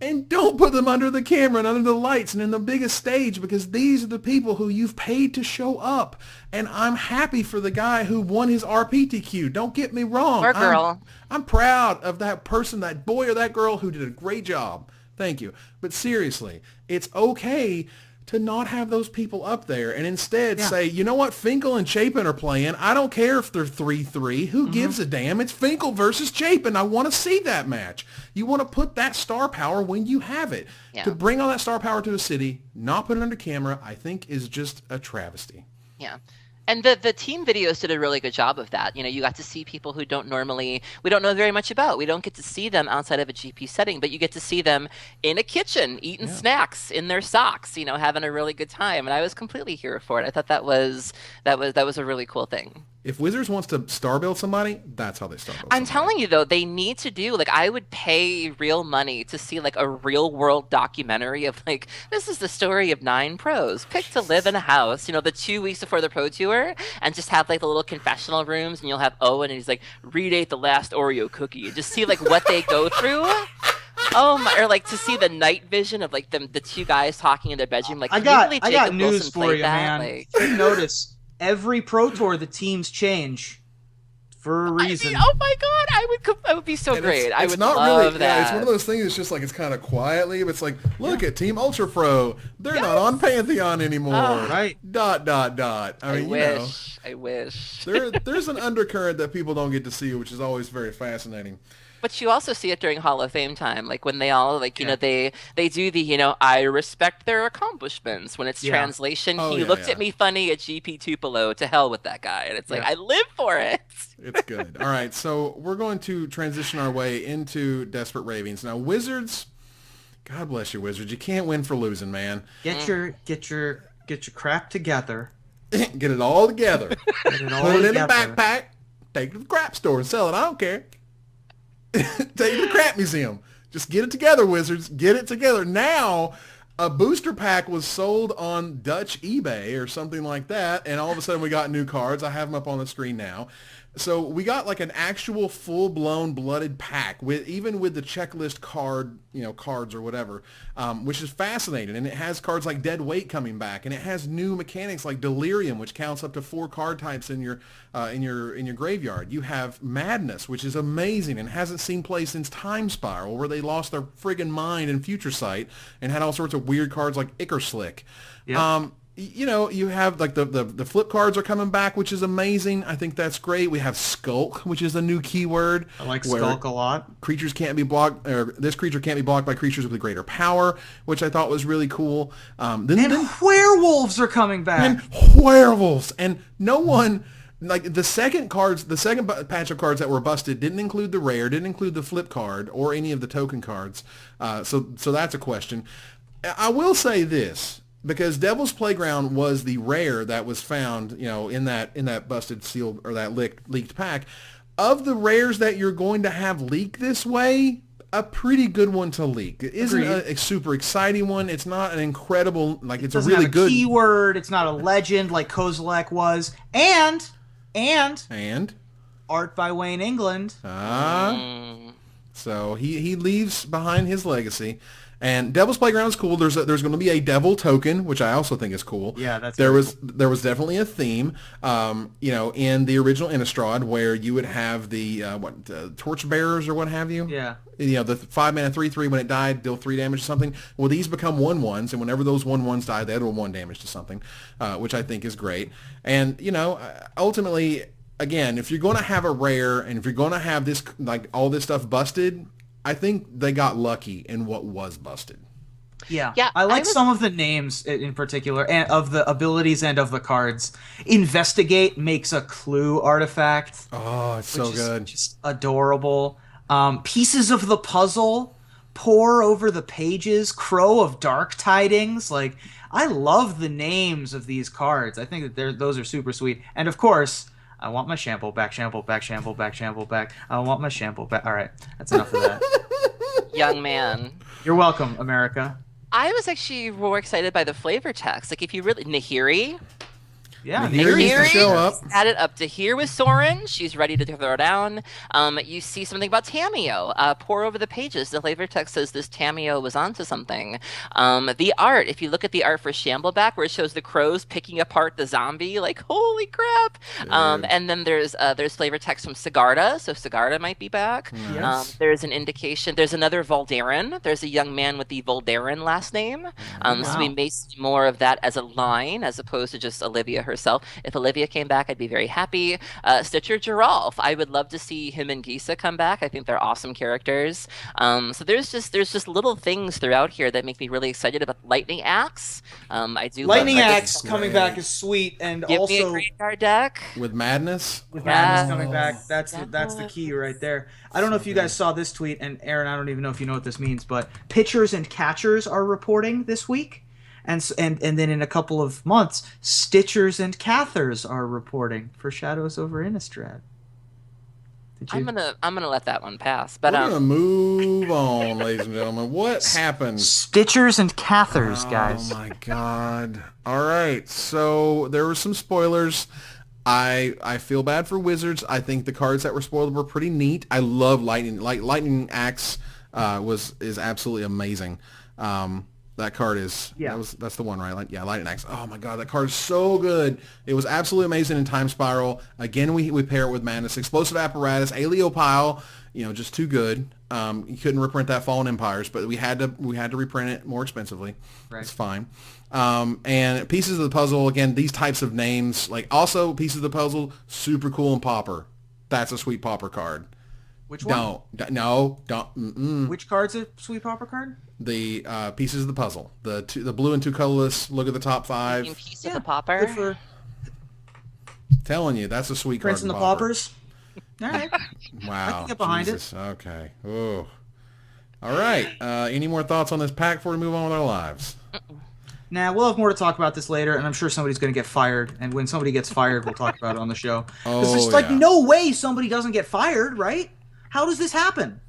And don't put them under the camera and under the lights and in the biggest stage, because these are the people who you've paid to show up. And I'm happy for the guy who won his RPTQ. Don't get me wrong. Or girl. I'm proud of that person, that boy or that girl who did a great job. Thank you. But seriously, it's okay to not have those people up there and instead say, you know what, Finkel and Chapin are playing. I don't care if they're 3-3. Who gives a damn? It's Finkel versus Chapin. I want to see that match. You want to put that star power when you have it. Yeah. To bring all that star power to a city, not put it under camera, I think is just a travesty. Yeah. And the team videos did a really good job of that. You got to see people who we don't know very much about. We don't get to see them outside of a GP setting, but you get to see them in a kitchen, eating snacks in their socks, having a really good time. And I was completely here for it. I thought that was a really cool thing. If Wizards wants to star build somebody, that's how they star build I'm telling you, though, they need to do, I would pay real money to see, a real-world documentary of, this is the story of 9 pros picked to live in a house, the 2 weeks before the Pro Tour, and just have, the little confessional rooms, and you'll have Owen, and he's read the last Oreo cookie, and just see, what they go through. Oh my! Or to see the night vision of, the 2 guys talking in their bedroom. I got news for you, man. You notice. Every Pro Tour, the teams change for a reason. Oh my God, I would be so great. I would love that. Yeah, it's one of those things. It's just it's kind of quietly, but it's look at Team Ultra Pro. They're not on Pantheon anymore. Right. ... I wish. There's an undercurrent that people don't get to see, which is always very fascinating. But you also see it during Hall of Fame time, when they all, they do the, I respect their accomplishments. When it's translation, he looked at me funny at GP Tupelo, to hell with that guy. And it's I live for it. It's good. All right, so we're going to transition our way into Desperate Ravings. Now, Wizards, God bless you, Wizards. You can't win for losing, man. Get your crap together. Get it all together. Put it in a backpack, take it to the crap store and sell it. I don't care. Take it to the crap museum. Just get it together, Wizards. Get it together. Now, a booster pack was sold on Dutch eBay or something like that, and all of a sudden we got new cards. I have them up on the screen now. So we got an actual full-blown blooded pack even with the checklist cards or whatever, which is fascinating. And it has cards like Dead Weight coming back, and it has new mechanics like Delirium, which counts up to 4 card types in your graveyard. You have Madness, which is amazing and hasn't seen play since Time Spiral, where they lost their friggin' mind in Future Sight and had all sorts of weird cards like Ickerslick. Yep. You have the flip cards are coming back, which is amazing. I think that's great. We have Skulk, which is a new keyword. I like Skulk a lot. Creatures can't be blocked, or this creature can't be blocked by creatures with greater power, which I thought was really cool. Then werewolves are coming back. And werewolves, and no one. The second patch of cards that were busted didn't include the rare, didn't include the flip card or any of the token cards. So that's a question. I will say this. Because Devil's Playground was the rare that was found, in that busted seal or that leaked pack. Of the rares that you're going to have leak this way, a pretty good one to leak. It isn't a super exciting one. It's not an incredible, it's a really good keyword. It's not a legend like Kozilek was, and art by Wayne England. So he leaves behind his legacy. And Devil's Playground is cool. There's going to be a devil token, which I also think is cool. Yeah, there was definitely a theme, in the original Innistrad where you would have the torch bearers or what have you. Yeah. The 5-mana 3/3 when it died, deal 3 damage to something. Well, these become 1/1s, and whenever those 1/1s die, they deal 1 damage to something, which I think is great. And ultimately, again, if you're going to have a rare and if you're going to have this all this stuff busted, I think they got lucky in what was busted. Yeah. I like some of the names in particular, and of the abilities and of the cards. Investigate makes a clue artifact. Oh, it's so good. Just adorable. Pieces of the puzzle, pore over the pages, Crow of Dark Tidings. I love the names of these cards. I think that those are super sweet. And of course, I want my shampoo back, shampoo back, shampoo back, shampoo back. I want my shampoo back. All right, that's enough of that. young man. You're welcome, America. I was actually more excited by the flavor text. Like, if you really... Nahiri? Yeah, Nahiri show up. Added up to here with Soren. She's ready to throw down. You see something about Tameo. Pour over the pages. The flavor text says this Tameo was onto something. The art, if you look at the art for Shambleback, where it shows the crows picking apart the zombie, like, holy crap. And then there's flavor text from Sigarda, so Sigarda might be back. Yes. There's an indication. There's another Voldarin. There's a young man with the Voldarin last name. So we may see more of that as a line, as opposed to just Olivia herself. If Olivia came back, I'd be very happy. Stitcher Geralf, I would love to see him and Gisa come back. I think they're awesome characters. So there's just little things throughout here that make me really excited about Lightning Axe. I do. Lightning Axe coming back is sweet, and Give also me a graveyard deck With Madness. Madness coming back. That's the key right there. I don't know if you guys saw this tweet, and Aaron, I don't even know if you know what this means, but pitchers and catchers are reporting this week. And then in a couple of months, Stitchers and Cathers are reporting for Shadows over Innistrad. I'm gonna let that one pass. But we're gonna move on, ladies and gentlemen. What happened? Stitchers and Cathers, guys. Oh my God! All right, so there were some spoilers. I feel bad for Wizards. I think the cards that were spoiled were pretty neat. I love Lightning Axe is absolutely amazing. That card is that's the one, right? Lightning Axe. Oh my God, that card is so good. It was absolutely amazing in Time Spiral. Again, we pair it with Madness, Explosive Apparatus, Aliopile. Just too good. You couldn't reprint that Fallen Empires, but we had to reprint it more expensively. Right. It's fine. And Pieces of the Puzzle. Again, these types of names, also Pieces of the Puzzle, super cool, and Pauper. That's a sweet Pauper card. Which one? Don't. Which card's a sweet Pauper card? The Pieces of the Puzzle, the blue and two colorless. Look at the top 5. Piece of the Pauper. Telling you, that's a sweet card. Prince and the Paupers. All right. Wow. I can get behind it. Okay. Oh. All right. Any more thoughts on this pack before we move on with our lives? Nah, we'll have more to talk about this later, and I'm sure somebody's going to get fired. And when somebody gets fired, we'll talk about it on the show. Because there's no way somebody doesn't get fired, right? How does this happen?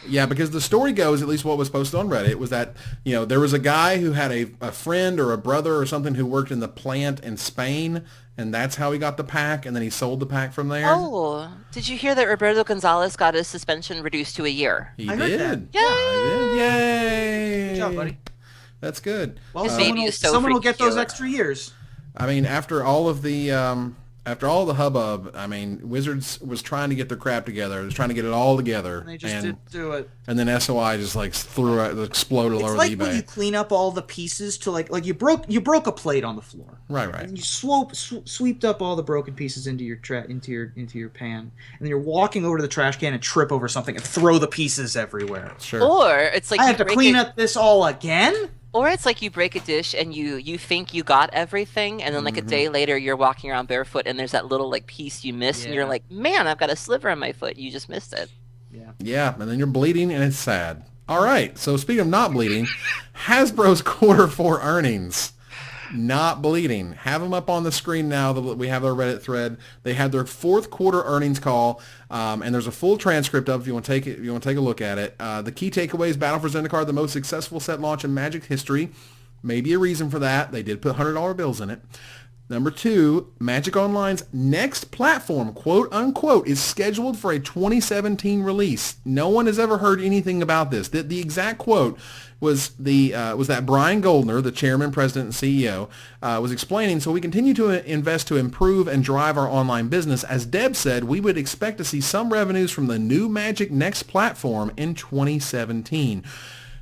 Yeah, because the story goes, at least what was posted on Reddit, was that there was a guy who had a friend or a brother or something who worked in the plant in Spain, and that's how he got the pack, and then he sold the pack from there. Oh, did you hear that Roberto Gonzalez got his suspension reduced to a year? He did. Heard that. Yay! Yeah, I did. Yay! Good job, buddy. That's good. Well, someone will get those extra years. I mean, after all the hubbub, I mean, Wizards was trying to get their crap together. It was trying to get it all together. And they just didn't do it. And then SOI just exploded all over eBay. It's like when you clean up all the pieces to like you broke a plate on the floor. Right. And you swept up all the broken pieces into your pan, and then you're walking over to the trash can and trip over something and throw the pieces everywhere. Sure. Or it's like I have to clean up this all again. Or it's like you break a dish and you think you got everything, and then like a day later you're walking around barefoot and there's that little piece you missed, and you're like, man, I've got a sliver on my foot. You just missed it. Yeah, and then you're bleeding and it's sad. All right, so speaking of not bleeding, Hasbro's Q4 earnings. Not bleeding. Have them up on the screen now. We have their Reddit thread. They had their fourth quarter earnings call, and there's a full transcript of it if you want to take a look at it. The key takeaways: Battle for Zendikar, the most successful set launch in Magic history. Maybe a reason for that. They did put $100 bills in it. Number 2, Magic Online's next platform, quote unquote, is scheduled for a 2017 release. No one has ever heard anything about this. The exact quote was that Brian Goldner, the chairman, president, and CEO, was explaining, so we continue to invest to improve and drive our online business. As Deb said, we would expect to see some revenues from the new Magic Next platform in 2017.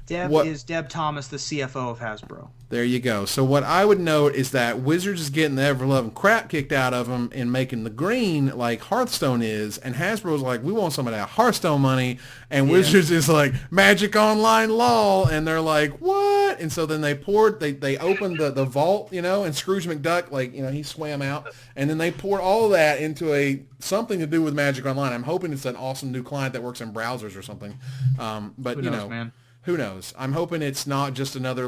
Deb is Deb Thomas, the CFO of Hasbro. There you go. So what I would note is that Wizards is getting the ever-loving crap kicked out of them and making the green like Hearthstone is, and Hasbro's like, we want some of that Hearthstone money, and Wizards is like, Magic Online lol, and they're like, what? And so then they opened the vault, and Scrooge McDuck, he swam out, and then they poured all of that into something to do with Magic Online. I'm hoping it's an awesome new client that works in browsers or something. But who knows, man? Who knows? I'm hoping it's not just another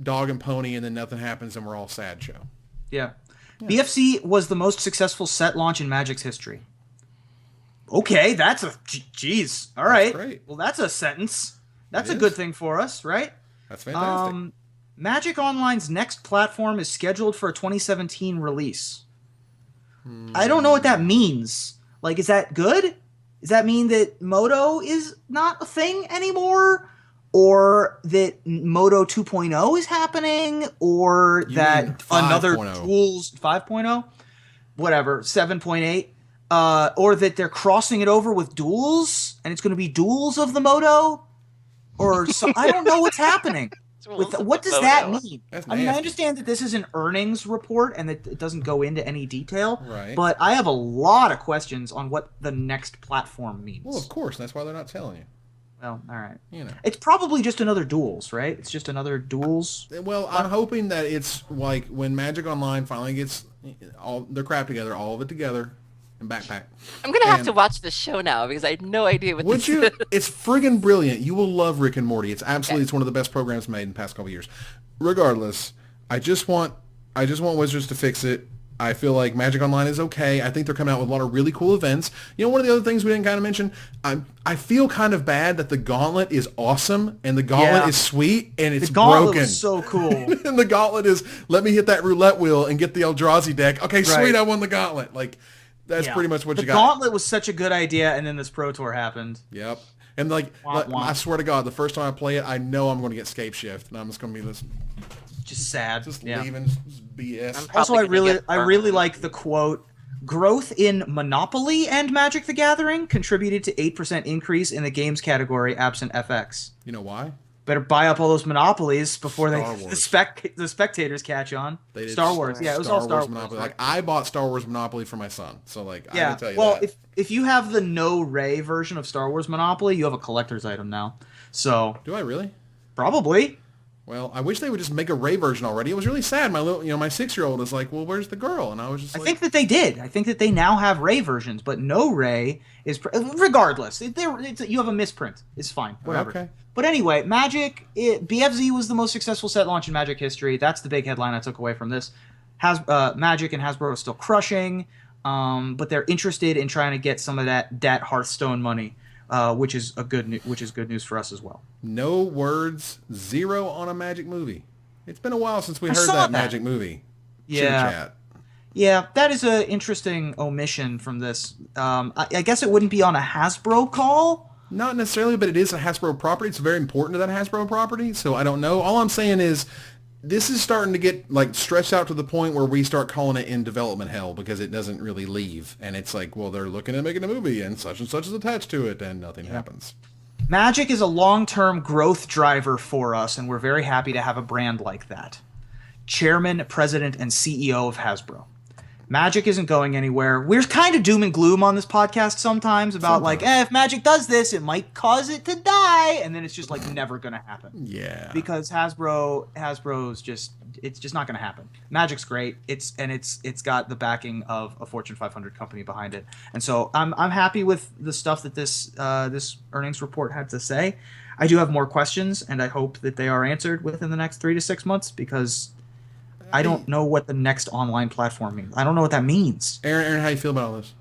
dog and pony and then nothing happens and we're all sad show. Yeah. BFC was the most successful set launch in Magic's history. Okay, that's a... Jeez. All right. That's great. Well, that's a sentence. That's a good thing for us, right? That's fantastic. Magic Online's next platform is scheduled for a 2017 release. I don't know what that means. Like, is that good? Does that mean that Moto is not a thing anymore? Or that Moto 2.0 is happening? Or that another Duels 5.0? Whatever, 7.8? Or that they're crossing it over with Duels? And it's going to be Duels of the Moto? Or I don't know what's happening. What does that mean? I mean, I understand that this is an earnings report and that it doesn't go into any detail, right? But I have a lot of questions on what the next platform means. Well, of course, that's why they're not telling you. Well, all right. You know, it's probably just another Duels, right? It's just another Duels. Well, I'm hoping that it's like when Magic Online finally gets all their crap together, all of it together. And backpack. I'm gonna have to watch this show now because I had no idea what this is. It's friggin' brilliant. You will love Rick and Morty. It's absolutely it's one of the best programs made in the past couple years. Regardless, I just want Wizards to fix it. I feel like Magic Online is okay. I think they're coming out with a lot of really cool events. You know, one of the other things we didn't kind of mention, I feel kind of bad that the Gauntlet is awesome and the Gauntlet is sweet and it's broken. The Gauntlet was so cool. And the Gauntlet is, let me hit that roulette wheel and get the Eldrazi deck. Okay, sweet, I won the Gauntlet. Like, that's pretty much what you got. The Gauntlet was such a good idea, and then this Pro Tour happened. Yep. And I swear to God, the first time I play it, I know I'm going to get Scape Shift, and I'm just going to be just sad, just leaving BS. Also, I really like the quote: "Growth in Monopoly and Magic: The Gathering contributed to 8% increase in the games category absent FX." You know why? Better buy up all those monopolies before the spectators catch on. Star Wars, it was all Star Wars. Monopoly. Like, I bought Star Wars Monopoly for my son, so I can tell you well, if you have the no Ray version of Star Wars Monopoly, you have a collector's item now. So do I really? Probably. Well, I wish they would just make a Ray version already. It was really sad. My little, my 6-year-old is like, "Well, where's the girl?" And I was just I think that they did. I think that they now have Ray versions, but no Ray is regardless. You have a misprint. It's fine. Whatever. Okay. But anyway, Magic, BFZ was the most successful set launch in Magic history. That's the big headline I took away from this. Magic and Hasbro are still crushing, but they're interested in trying to get some of that Hearthstone money, which is good news for us as well. No words, 0 on a Magic movie. It's been a while since we heard that Magic movie. Yeah. Chat. Yeah, that is an interesting omission from this. I guess it wouldn't be on a Hasbro call. Not necessarily, but it is a Hasbro property. It's very important to that Hasbro property, so I don't know. All I'm saying is this is starting to get stretched out to the point where we start calling it in development hell because it doesn't really leave. And it's like, well, they're looking at making a movie and such is attached to it, and nothing happens. Magic is a long-term growth driver for us, and we're very happy to have a brand like that. Chairman, President, and CEO of Hasbro. Magic isn't going anywhere. We're kind of doom and gloom on this podcast sometimes about if Magic does this, it might cause it to die, and then it's just never gonna happen. Yeah. Because Hasbro's just not gonna happen. Magic's great. It's got the backing of a Fortune 500 company behind it, and so I'm happy with the stuff that this earnings report had to say. I do have more questions, and I hope that they are answered within the next 3 to 6 months because I don't know what the next online platform means. I don't know what that means. Aaron, how you feel about all this?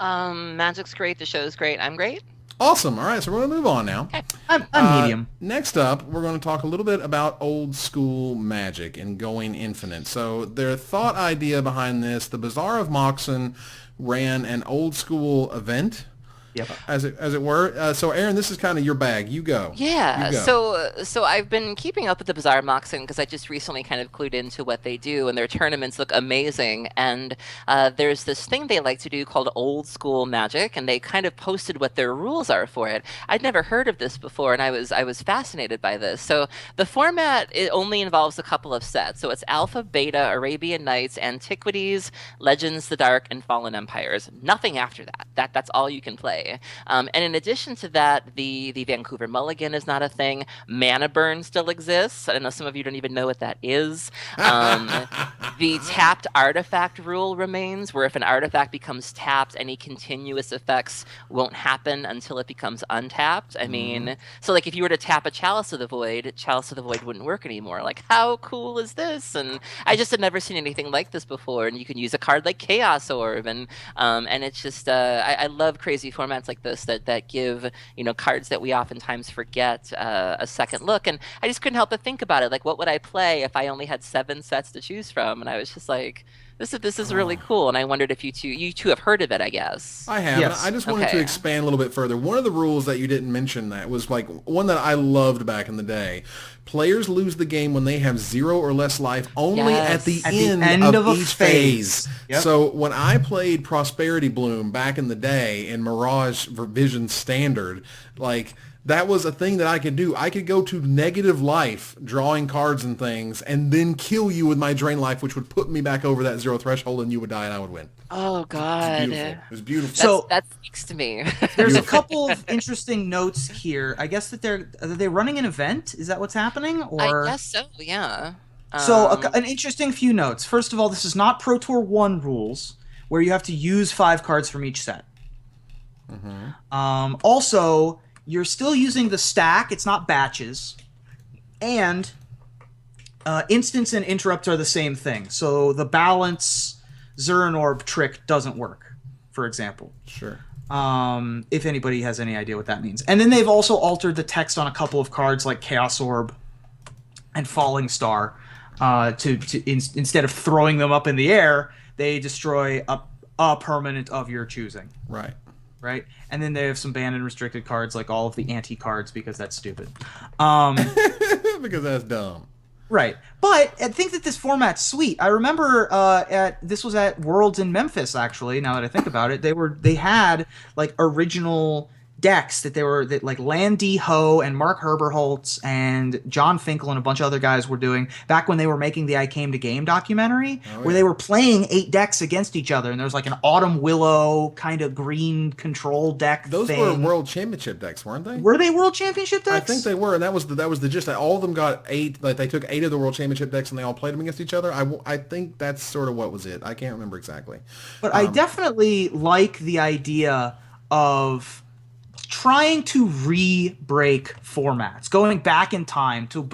Magic's great. The show's great. I'm great. Awesome. All right, so we're going to move on now. Okay. I'm medium. Next up, we're going to talk a little bit about old school Magic and going infinite. So their thought idea behind this, the Bazaar of Moxon ran an old school event. Yep. As it were. So, Aaron, this is kind of your bag. You go. Yeah. So I've been keeping up with the Bazaar Moxon because I just recently kind of clued into what they do, and their tournaments look amazing. And there's this thing they like to do called Old School Magic, and they kind of posted what their rules are for it. I'd never heard of this before, and I was fascinated by this. So the format, it only involves a couple of sets. So it's Alpha, Beta, Arabian Nights, Antiquities, Legends, the Dark, and Fallen Empires. Nothing after that. That's all you can play. And in addition to that, the Vancouver Mulligan is not a thing. Mana Burn still exists. I know some of you don't even know what that is. The tapped artifact rule remains, where if an artifact becomes tapped, any continuous effects won't happen until it becomes untapped. I mean, so if you were to tap a Chalice of the Void wouldn't work anymore. How cool is this? And I just had never seen anything like this before. And you can use a card like Chaos Orb, and it's just I love crazy formats formats like this that give, cards that we oftentimes forget a second look. And I just couldn't help but think about it. Like, what would I play if I only had 7 sets to choose from? And I was just like, this is really cool. And I wondered if you two have heard of it, I guess. I have. Yes. I just wanted to expand a little bit further. One of the rules that you didn't mention that was like one that I loved back in the day. Players lose the game when they have 0 or less life only at the end of each phase. Yep. So when I played Prosperity Bloom back in the day in Mirage Vision Standard, like, that was a thing that I could do. I could go to negative life, drawing cards and things, and then kill you with my drain life, which would put me back over that 0 threshold, and you would die, and I would win. Oh, God. It was beautiful. So that speaks to me. There's a couple of interesting notes here. I guess that are they running an event? Is that what's happening? Or I guess so, yeah. So an interesting few notes. First of all, this is not Pro Tour 1 rules, where you have to use 5 cards from each set. Mm-hmm. Also, you're still using the stack. It's not batches. And instance and interrupt are the same thing. So the balance Zeranorb trick doesn't work, for example. Sure. If anybody has any idea what that means. And then they've also altered the text on a couple of cards like Chaos Orb and Falling Star. Instead of throwing them up in the air, they destroy a permanent of your choosing. Right? And then they have some banned and restricted cards, like all of the anti-cards, because that's stupid. Because that's dumb. Right. But I think that this format's sweet. I remember this was at Worlds in Memphis, actually, now that I think about it. They had, like, original decks that like Landy Ho and Mark Herberholtz and John Finkel and a bunch of other guys were doing back when they were making the I Came to Game documentary, where they were playing 8 decks against each other, and there was like an Autumn Willow kind of green control deck. Those were World Championship decks, weren't they? Were they World Championship decks? I think they were, and that was the gist. That all of them got 8. Like, they took 8 of the World Championship decks and they all played them against each other. I think that's sort of what was it. I can't remember exactly. But I definitely like the idea of trying to re-break formats, going back in time to,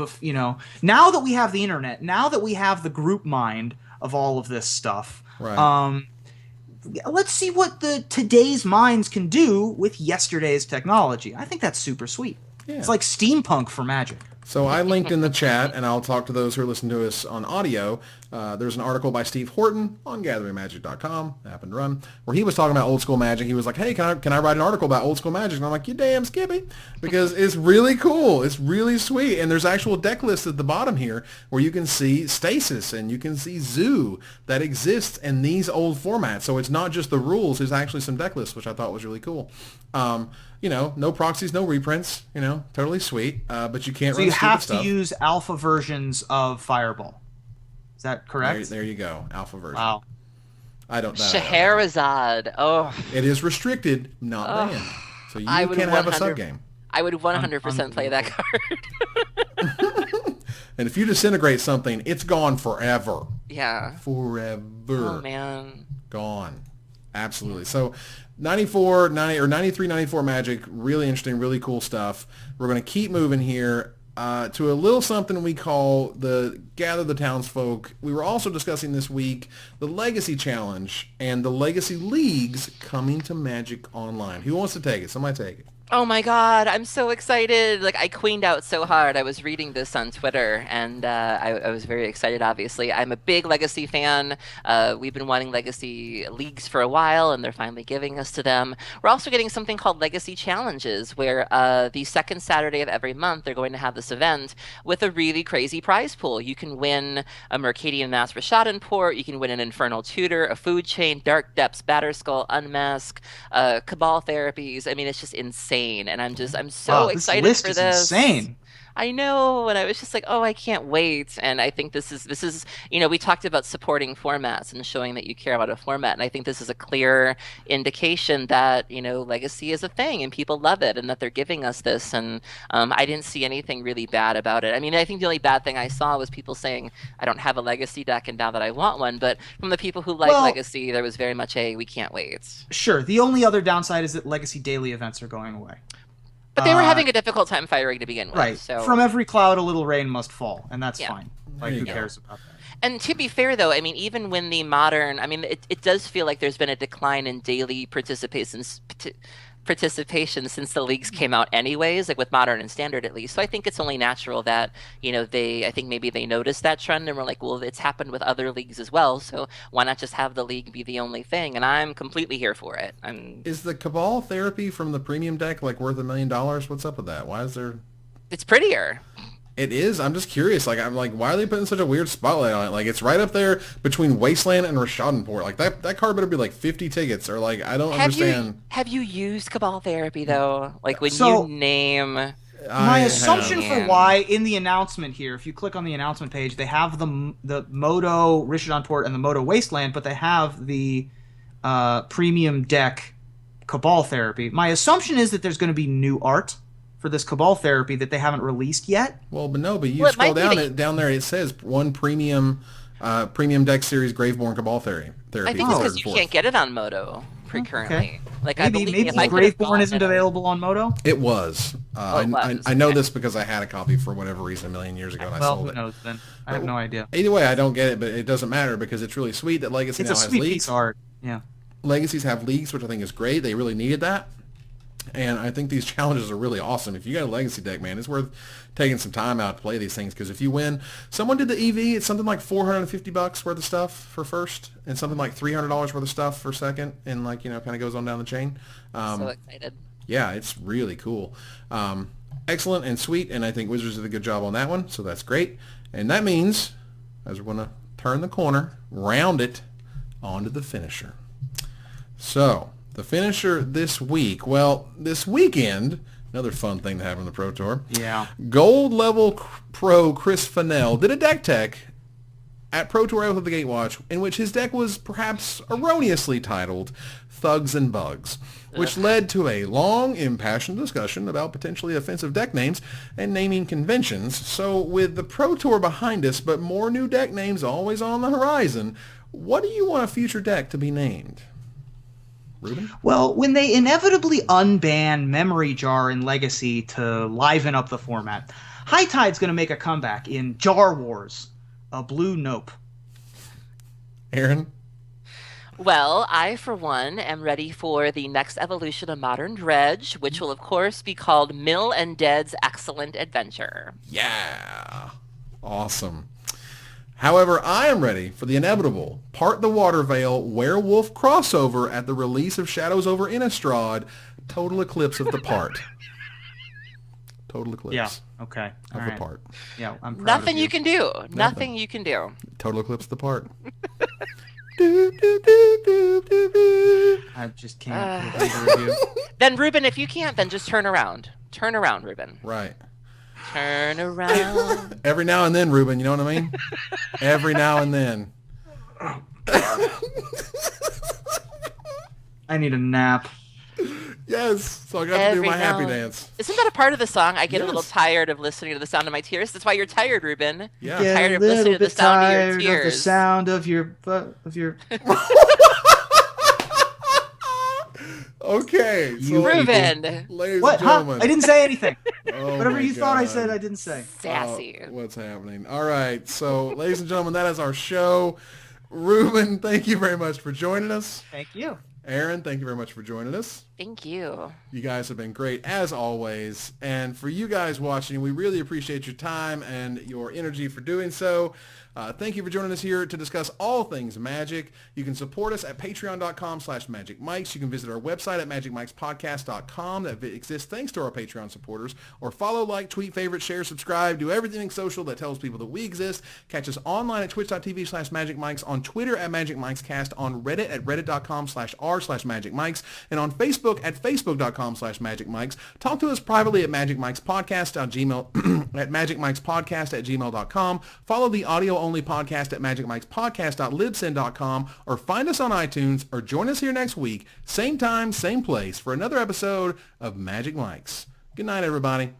now that we have the internet, now that we have the group mind of all of this stuff, let's see what today's minds can do with yesterday's technology. I think that's super sweet. Yeah. It's like steampunk for Magic. So I linked in the chat, and I'll talk to those who are listening to us on audio. There's an article by Steve Horton on GatheringMagic.com, happened to run, where he was talking about old school Magic. He was like, hey, can I write an article about old school Magic? And I'm like, you damn Skippy, because it's really cool. It's really sweet. And there's actual deck lists at the bottom here where you can see Stasis and you can see Zoo that exists in these old formats. So it's not just the rules. There's actually some deck lists, which I thought was really cool. No proxies, no reprints, totally sweet. But you can't run stupid stuff. So you have to use alpha versions of Fireball. Is that correct? There you go. Alpha version. Wow. I don't know. Scheherazade. Oh. It is restricted, not banned. So you can have a sub-game. I would 100% play that card. And if you disintegrate something, it's gone forever. Yeah. Forever. Oh, man. Gone. Absolutely. So 93, 94 Magic, really interesting, really cool stuff. We're going to keep moving here to a little something we call the Gather the Townsfolk. We were also discussing this week the Legacy Challenge and the Legacy Leagues coming to Magic Online. Who wants to take it? Somebody take it. Oh my God, I'm so excited. Like, I queened out so hard. I was reading this on Twitter, and I was very excited, obviously. I'm a big Legacy fan. We've been wanting Legacy Leagues for a while, and they're finally giving us to them. We're also getting something called Legacy Challenges, where the second Saturday of every month, they're going to have this event with a really crazy prize pool. You can win a Mercadian Mass Rashadan Port, you can win an Infernal Tutor, a Food Chain, Dark Depths, Batterskull, Unmask, Cabal Therapies. I mean, it's just insane. And I'm so excited this list for is this. Insane. I know, and I was just like, oh, I can't wait. And I think this is we talked about supporting formats and showing that you care about a format, and I think this is a clear indication that Legacy is a thing and people love it, and that they're giving us this. And I didn't see anything really bad about it. I mean, I think the only bad thing I saw was people saying I don't have a Legacy deck and now that I want one. But from the people who like Legacy, there was very much a we can't wait. Sure. The only other downside is that Legacy daily events are going away. But they were having a difficult time firing to begin with. Right. So. From every cloud, a little rain must fall, and that's fine. Like, who cares about that? And to be fair, though, I mean, even when the modern, I mean, it does feel like there's been a decline in daily participation participation since the leagues came out anyways, like with Modern and Standard at least. So I think it's only natural that, I think maybe they noticed that trend and were like, well, it's happened with other leagues as well, so why not just have the league be the only thing? And I'm completely here for it. Is the Cabal therapy from the premium deck like worth $1 million? What's up with that? Why is there... It's prettier. It is. I'm just curious. Like, I'm like, why are they putting such a weird spotlight on it? Like, it's right up there between Wasteland and Rishadenport. Like, that card better be like 50 tickets, or like, I don't understand. Have you used Cabal Therapy though? Like when you name. My assumption for why in the announcement here, if you click on the announcement page, they have the Moto Rishadenport and the Moto Wasteland, but they have the premium deck Cabal Therapy. My assumption is that there's going to be new art for this Cabal Therapy that they haven't released yet. Well, but you scroll down there, it says one premium deck series Graveborn Cabal Therapy. I think it's because you can't get it on Moto currently. Okay. Like maybe Graveborn isn't available on Moto. It was. I know this because I had a copy for whatever reason a million years ago, and I sold it. Well, who knows then? I have no idea. Either way, I don't get it, but it doesn't matter because it's really sweet that Legacy now has leagues. It's a sweet piece of art. Yeah. Legacies have leagues, which I think is great. They really needed that. And I think these challenges are really awesome. If you got a Legacy deck, man, it's worth taking some time out to play these things, because if you win, someone did the EV, it's something like $450 worth of stuff for first, and something like $300 worth of stuff for second, and like, kind of goes on down the chain. So excited. Yeah, it's really cool. Excellent and sweet, and I think Wizards did a good job on that one, so that's great. And that means, as we're going to turn the corner, round it onto the finisher. So... the finisher this week, this weekend, another fun thing to have on the Pro Tour. Yeah. Gold level pro Chris Fennell did a deck tech at Pro Tour with the Gatewatch, in which his deck was perhaps erroneously titled Thugs and Bugs, which led to a long, impassioned discussion about potentially offensive deck names and naming conventions. So with the Pro Tour behind us, but more new deck names always on the horizon, what do you want a future deck to be named? Ruben? Well, when they inevitably unban Memory Jar in Legacy to liven up the format, High Tide's going to make a comeback in Jar Wars, a blue nope. Aaron? Well, I, for one, am ready for the next evolution of Modern Dredge, which will, of course, be called Mill and Dead's Excellent Adventure. Yeah. Awesome. However, I am ready for the inevitable Part the Water Veil werewolf crossover at the release of Shadows over Innistrad, Total Eclipse of the Part. Total Eclipse. Yeah, okay. Of the Part. Yeah, I'm proud Nothing of you can do. Nothing you can do. Total Eclipse of the Part. I just can't with either of you. Then, Ruben, if you can't, then just turn around. Turn around, Ruben. Right. Turn around. Every now and then, Ruben, you know what I mean? Every now and then. I need a nap. Yes, so I got to do my happy dance. Isn't that a part of the song? I get a little tired of listening to the sound of my tears. That's why you're tired, Ruben. Yeah. You're tired of listening to the sound of your tears. Of the sound of your Okay, so Ruben. Ladies and gentlemen. I didn't say anything. Oh whatever you thought I said, I didn't say. Sassy. What's happening? All right, so ladies and gentlemen, that is our show. Ruben, thank you very much for joining us. Thank you. Aaron, thank you very much for joining us. Thank you. You guys have been great, as always. And for you guys watching, we really appreciate your time and your energy for doing so. Thank you for joining us here to discuss all things Magic. You can support us at patreon.com/magicmics. You can visit our website at magicmikespodcast.com. That exists thanks to our Patreon supporters. Or follow, like, tweet, favorite, share, subscribe, do everything social that tells people that we exist. Catch us online at twitch.tv/magicmics, on Twitter at magicmikescast, on Reddit at reddit.com/r/magicmics, and on Facebook at facebook.com/magicmics. Talk to us privately at magicmikespodcast.gmail at magicmikespodcast@gmail.com. Follow the audio-only podcast at magicmikespodcast.libsyn.com, or find us on iTunes, or join us here next week, same time, same place, for another episode of Magic Mikes. Good night, everybody.